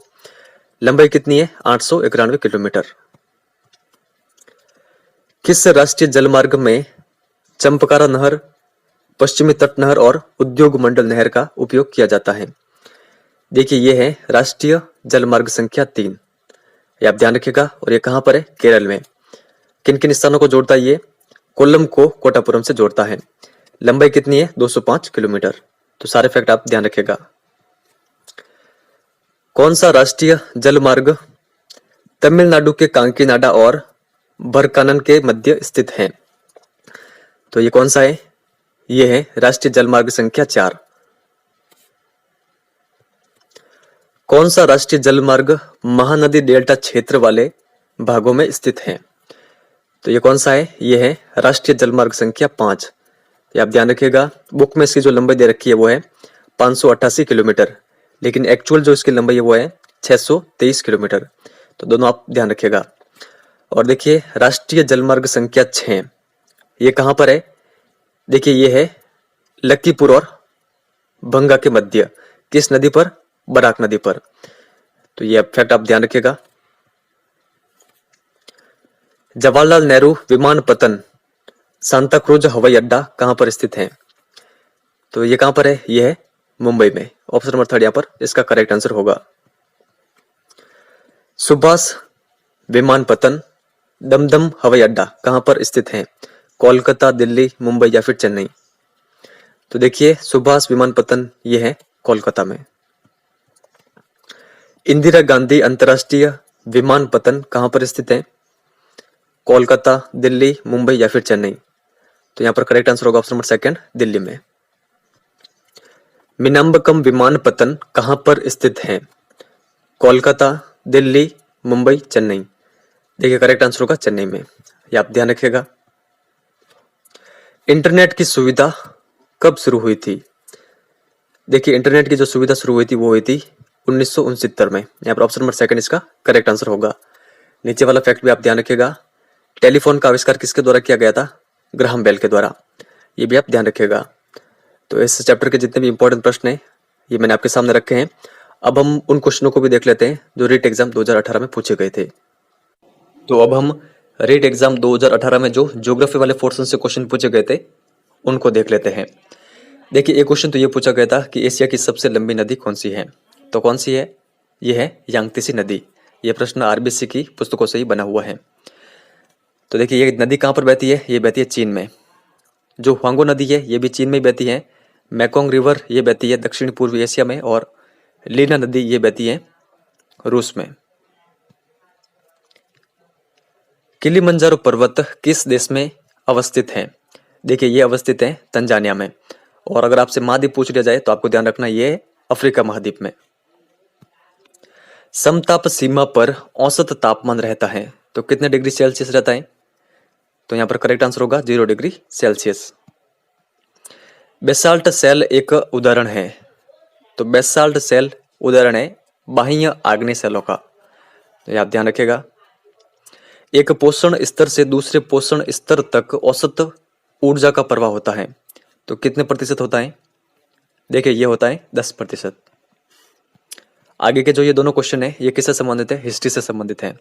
लंबाई कितनी है? 891 किलोमीटर। किस राष्ट्रीय जलमार्ग में चंपकारा नहर, पश्चिमी तट नहर और उद्योग मंडल नहर का उपयोग किया जाता है? देखिए ये है राष्ट्रीय जलमार्ग संख्या 3। ये आप ध्यान रखिएगा, और ये कहां पर है? केरल में। किन किन स्थानों को जोड़ता है ये? कोल्लम को कोटापुरम से जोड़ता है। लंबाई कितनी है? 205 किलोमीटर। तो सारे फैक्ट आप ध्यान रखिएगा। कौन सा राष्ट्रीय जलमार्ग तमिलनाडु के कांकीनाडा और भरकानन के मध्य स्थित है? तो ये कौन सा है? ये है राष्ट्रीय जलमार्ग संख्या 4। कौन सा राष्ट्रीय जलमार्ग महानदी डेल्टा क्षेत्र वाले भागों में स्थित है? तो ये कौन सा है? ये है राष्ट्रीय जलमार्ग संख्या 5। ये आप ध्यान रखिएगा, बुक में इसकी जो लंबाई दे रखी है वो है 588 किलोमीटर, लेकिन एक्चुअल जो इसकी लंबाई है वो है 623 किलोमीटर। तो दोनों आप ध्यान रखिएगा। और देखिए राष्ट्रीय जलमार्ग संख्या 6 ये कहां पर है? देखिए ये है लक्कीपुर और भंगा के मध्य। किस नदी पर? बराक नदी पर। तो ये फैक्ट आप ध्यान रखिएगा। जवाहरलाल नेहरू विमानपत्तन सांता क्रूज हवाई अड्डा कहां पर स्थित है? तो ये कहां पर है? ये है मुंबई में। ऑप्शन नंबर थर्ड यहाँ पर इसका करेक्ट आंसर होगा। सुभाष विमानपत्तन दमदम हवाई अड्डा कहां पर स्थित है? कोलकाता, दिल्ली, मुंबई या फिर चेन्नई? तो देखिए सुभाष विमानपत्तन ये है कोलकाता में। इंदिरा गांधी अंतरराष्ट्रीय विमानपत्तन कहां पर स्थित है? कोलकाता, दिल्ली, मुंबई या फिर चेन्नई? तो यहाँ पर करेक्ट आंसर होगा ऑप्शन नंबर सेकंड, दिल्ली में। मिनम्बकम विमानपत्तन कहां पर स्थित है? कोलकाता, दिल्ली, मुंबई, चेन्नई? देखिए करेक्ट आंसर होगा चेन्नई में। ये आप ध्यान रखिएगा। इंटरनेट की सुविधा कब शुरू हुई थी? देखिए इंटरनेट की जो सुविधा शुरू हुई थी वो हुई थी 1969 में। यहाँ पर ऑप्शन नंबर सेकंड इसका करेक्ट आंसर होगा। नीचे वाला फैक्ट भी आप ध्यान रखिएगा। टेलीफोन का आविष्कार किसके द्वारा किया गया था? ग्राहम बेल के द्वारा। ये भी आप ध्यान रखिएगा। तो इस चैप्टर के जितने भी इंपॉर्टेंट प्रश्न हैं ये मैंने आपके सामने रखे हैं। अब हम उन क्वेश्चनों को भी देख लेते हैं जो रीट एग्जाम 2018 में पूछे गए थे। तो अब हम रीट एग्जाम 2018 में जो ज्योग्राफी वाले पोर्शन से क्वेश्चन पूछे गए थे उनको देख लेते हैं। देखिए एक क्वेश्चन तो ये पूछा गया था कि एशिया की सबसे लंबी नदी कौन सी है? तो कौन सी है? ये है यांगत्से नदी। ये प्रश्न आरबीसी की पुस्तकों से ही बना हुआ है। तो देखिए ये नदी कहाँ पर बहती है? ये बहती है चीन में। जो ह्वांगो नदी है ये भी चीन में ही बहती है। मैकोंग रिवर ये बहती है दक्षिण पूर्वी एशिया में, और लीना नदी ये बहती है रूस में। किलिमंजारो पर्वत किस देश में अवस्थित है? देखिए ये अवस्थित है तंजानिया में। और अगर आपसे महाद्वीप पूछ लिया जाए तो आपको ध्यान रखना ये अफ्रीका महाद्वीप में। समताप सीमा पर औसत तापमान रहता है तो कितने डिग्री सेल्सियस रहता है? तो यहाँ पर करेक्ट आंसर होगा 0 डिग्री सेल्सियस। बेसाल्ट सेल एक उदाहरण है। तो बेसाल्ट सेल उदाहरण है बाह्य आग्नेय सेलों का। तो आप ध्यान रखिएगा। एक पोषण स्तर से दूसरे पोषण स्तर तक औसत ऊर्जा का प्रवाह होता है तो कितने प्रतिशत होता है? देखिए ये होता है 10%। आगे के जो ये दोनों क्वेश्चन है ये किससे संबंधित है? हिस्ट्री से संबंधित है।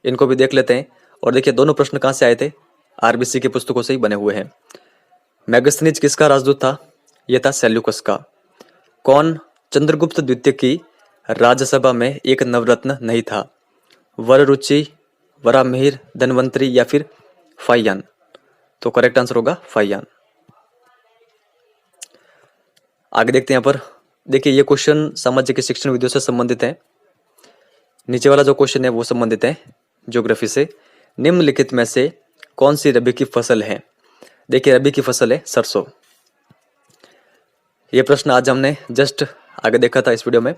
इनको भी देख लेते हैं। और देखिए दोनों प्रश्न कहां से आए थे? आरबीसी की पुस्तकों से ही बने हुए हैं। मैगस्थनीज किसका राजदूत था? यह था सेल्यूकस का। कौन चंद्रगुप्त द्वितीय की राज्यसभा में एक नवरत्न नहीं था? वररुचि, वरामिहिर, धनवंतरी या फिर फाइयान? तो करेक्ट आंसर होगा फाइयान। आगे देखते हैं यहाँ पर। देखिए ये क्वेश्चन सामाजिक शिक्षण विधियों से संबंधित है। नीचे वाला जो क्वेश्चन है वो संबंधित है ज्योग्राफी से। निम्नलिखित में से कौन सी रबी की फसल है? देखिए रबी की फसल है सरसों। ये प्रश्न आज हमने जस्ट आगे देखा था इस वीडियो में।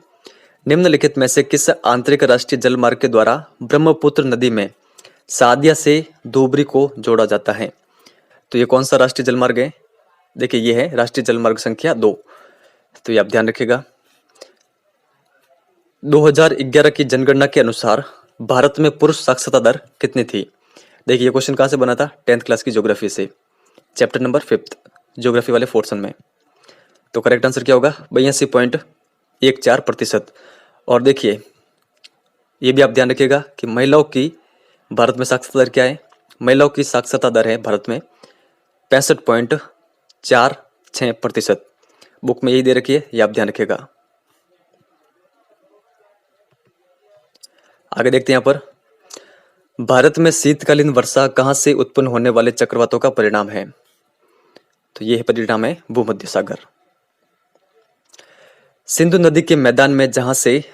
निम्नलिखित में से किस आंतरिक राष्ट्रीय जल मार्ग के द्वारा ब्रह्मपुत्र नदी में सादिया से धुबरी को जोड़ा जाता है? तो ये कौन सा राष्ट्रीय जल मार्ग है? देखिए ये है राष्ट्रीय जल मार्ग संख्या 2। तो ये आप ध्यान रखिएगा। 2011 की जनगणना के अनुसार भारत में पुरुष साक्षरता दर कितनी थी? देखिए ये क्वेश्चन कहाँ से बना था? 10th क्लास की ज्योग्राफी से, चैप्टर नंबर 5 ज्योग्राफी वाले पोर्शन में। तो करेक्ट आंसर क्या होगा? 82.14%। और देखिए ये भी आप ध्यान रखिएगा कि महिलाओं की भारत में साक्षरता दर क्या है? महिलाओं की साक्षरता दर है भारत में 65.46%। बुक में यही दे रखी है, ये आप ध्यान रखिएगा। आगे देखते हैं यहाँ पर। भारत में शीतकालीन वर्षा कहाँ से उत्पन्न होने वाले चक्रवातों का परिणाम है? तो यह परिणाम है भूमध्य सागर। सिंधु नदी के मैदान में जहां से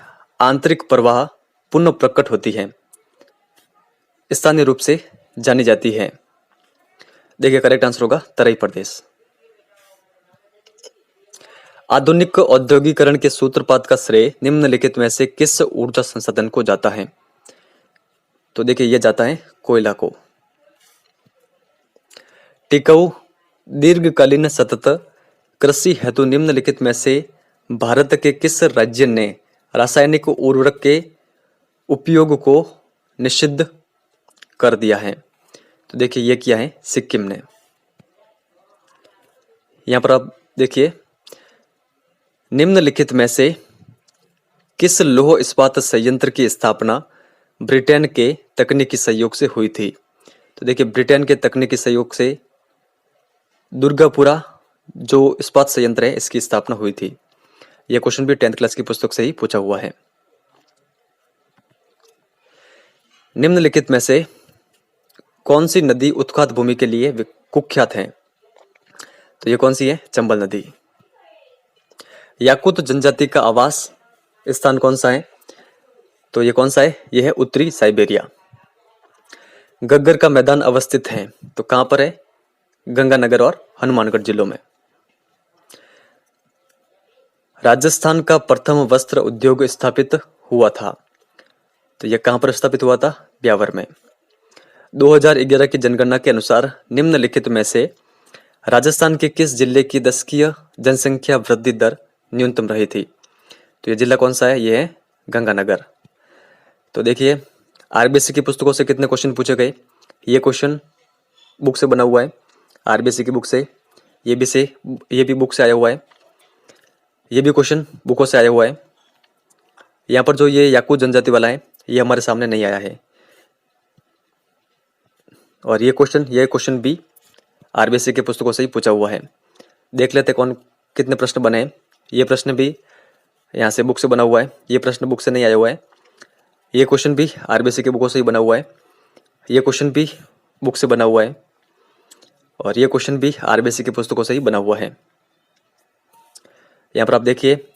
आंतरिक प्रवाह पुनः प्रकट होती है, स्थानीय रूप से जानी जाती है। देखिए करेक्ट आंसर होगा तराई प्रदेश। आधुनिक औद्योगिकरण के सूत्रपात का श्रेय निम्नलिखित में से किस ऊर्जा संसाधन को जाता है? तो देखिए यह जाता है कोयला को। टिकाऊ दीर्घकालीन सतत कृषि हेतु निम्नलिखित में से भारत के किस राज्य ने रासायनिक उर्वरक के उपयोग को निषिद्ध कर दिया है? तो देखिए ये किया है सिक्किम ने। यहां पर आप देखिए निम्नलिखित में से किस लौह इस्पात संयंत्र की स्थापना ब्रिटेन के तकनीकी सहयोग से हुई थी? तो देखिए ब्रिटेन के तकनीकी सहयोग से दुर्गापुरा जो इस्पात संयंत्र है इसकी स्थापना हुई थी। यह क्वेश्चन भी 10th क्लास की पुस्तक से ही पूछा हुआ है। निम्नलिखित में से कौन सी नदी उत्खात भूमि के लिए कुख्यात है? तो यह कौन सी है? चंबल नदी। याकुत जनजाति का आवास स्थान कौन सा है? तो यह कौन सा है? यह है उत्तरी साइबेरिया। गग्गर का मैदान अवस्थित है तो कहां पर है? गंगानगर और हनुमानगढ़ जिलों में। राजस्थान का प्रथम वस्त्र उद्योग स्थापित हुआ था तो यह कहां पर स्थापित हुआ था? ब्यावर में। 2011 की जनगणना के अनुसार निम्नलिखित में से राजस्थान के किस जिले की दशकीय जनसंख्या वृद्धि दर न्यूनतम रही थी? तो यह जिला कौन सा है? यह है गंगानगर। तो देखिए आरबीएससी की पुस्तकों से कितने क्वेश्चन पूछे गए? ये क्वेश्चन बुक से बना हुआ है, आरबीएससी की बुक से। ये भी बुक से आया हुआ है। ये भी क्वेश्चन बुकों से आया हुआ है। यहाँ पर जो ये याकूत जनजाति वाला है ये हमारे सामने नहीं आया है। और ये क्वेश्चन भी आरबीएससी के पुस्तकों से ही पूछा हुआ है। देख लेते कौन कितने प्रश्न बने हैं। ये प्रश्न भी यहाँ से बुक से बना हुआ है। ये प्रश्न बुक से नहीं आया हुआ है। ये क्वेश्चन भी आरबीएससी के बुकों से ही बना हुआ है। ये क्वेश्चन भी बुक से बना हुआ है। और ये क्वेश्चन भी आरबीएससी की पुस्तकों से ही बना हुआ है। यहाँ पर आप देखिए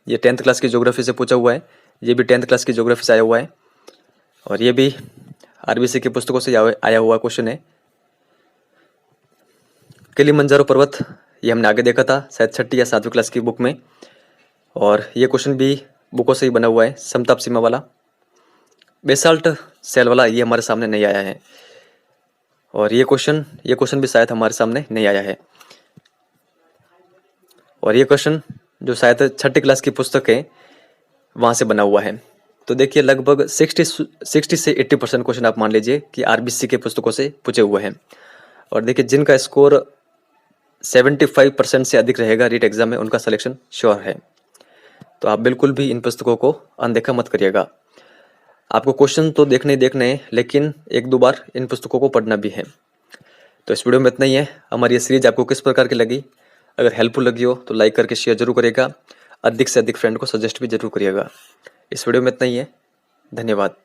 ये 10th क्लास की ज्योग्राफी से पूछा हुआ है। ये भी 10th क्लास की ज्योग्राफी से आया हुआ है। और ये भी आरबीएससी की पुस्तकों से आया हुआ क्वेश्चन है। किलिमंजारो पर्वत ये हमने आगे देखा था शायद 6ठी या 7वीं क्लास की बुक में। और ये क्वेश्चन भी बुकों से ही बना हुआ है। समताप सीमा वाला, बेसाल्ट सेल वाला ये हमारे सामने नहीं आया है। और ये क्वेश्चन भी शायद हमारे सामने नहीं आया है। और ये क्वेश्चन जो शायद 6ठी क्लास की पुस्तक है वहां से बना हुआ है। तो देखिए लगभग 60 से 80% क्वेश्चन आप मान लीजिए कि आरबीएससी के पुस्तकों से पूछे हुए हैं। और देखिए जिनका स्कोर 75% से अधिक रहेगा रीट एग्जाम में उनका सिलेक्शन श्योर है। तो आप बिल्कुल भी इन पुस्तकों को अनदेखा मत करिएगा। आपको क्वेश्चन तो देखने ही देखने हैं, लेकिन 1-2 बार इन पुस्तकों को पढ़ना भी है। तो इस वीडियो में इतना ही है। हमारी ये सीरीज आपको किस प्रकार की लगी? अगर हेल्पफुल लगी हो तो लाइक करके शेयर जरूर करिएगा। अधिक से अधिक फ्रेंड को सजेस्ट भी जरूर करिएगा। इस वीडियो में इतना ही है। धन्यवाद।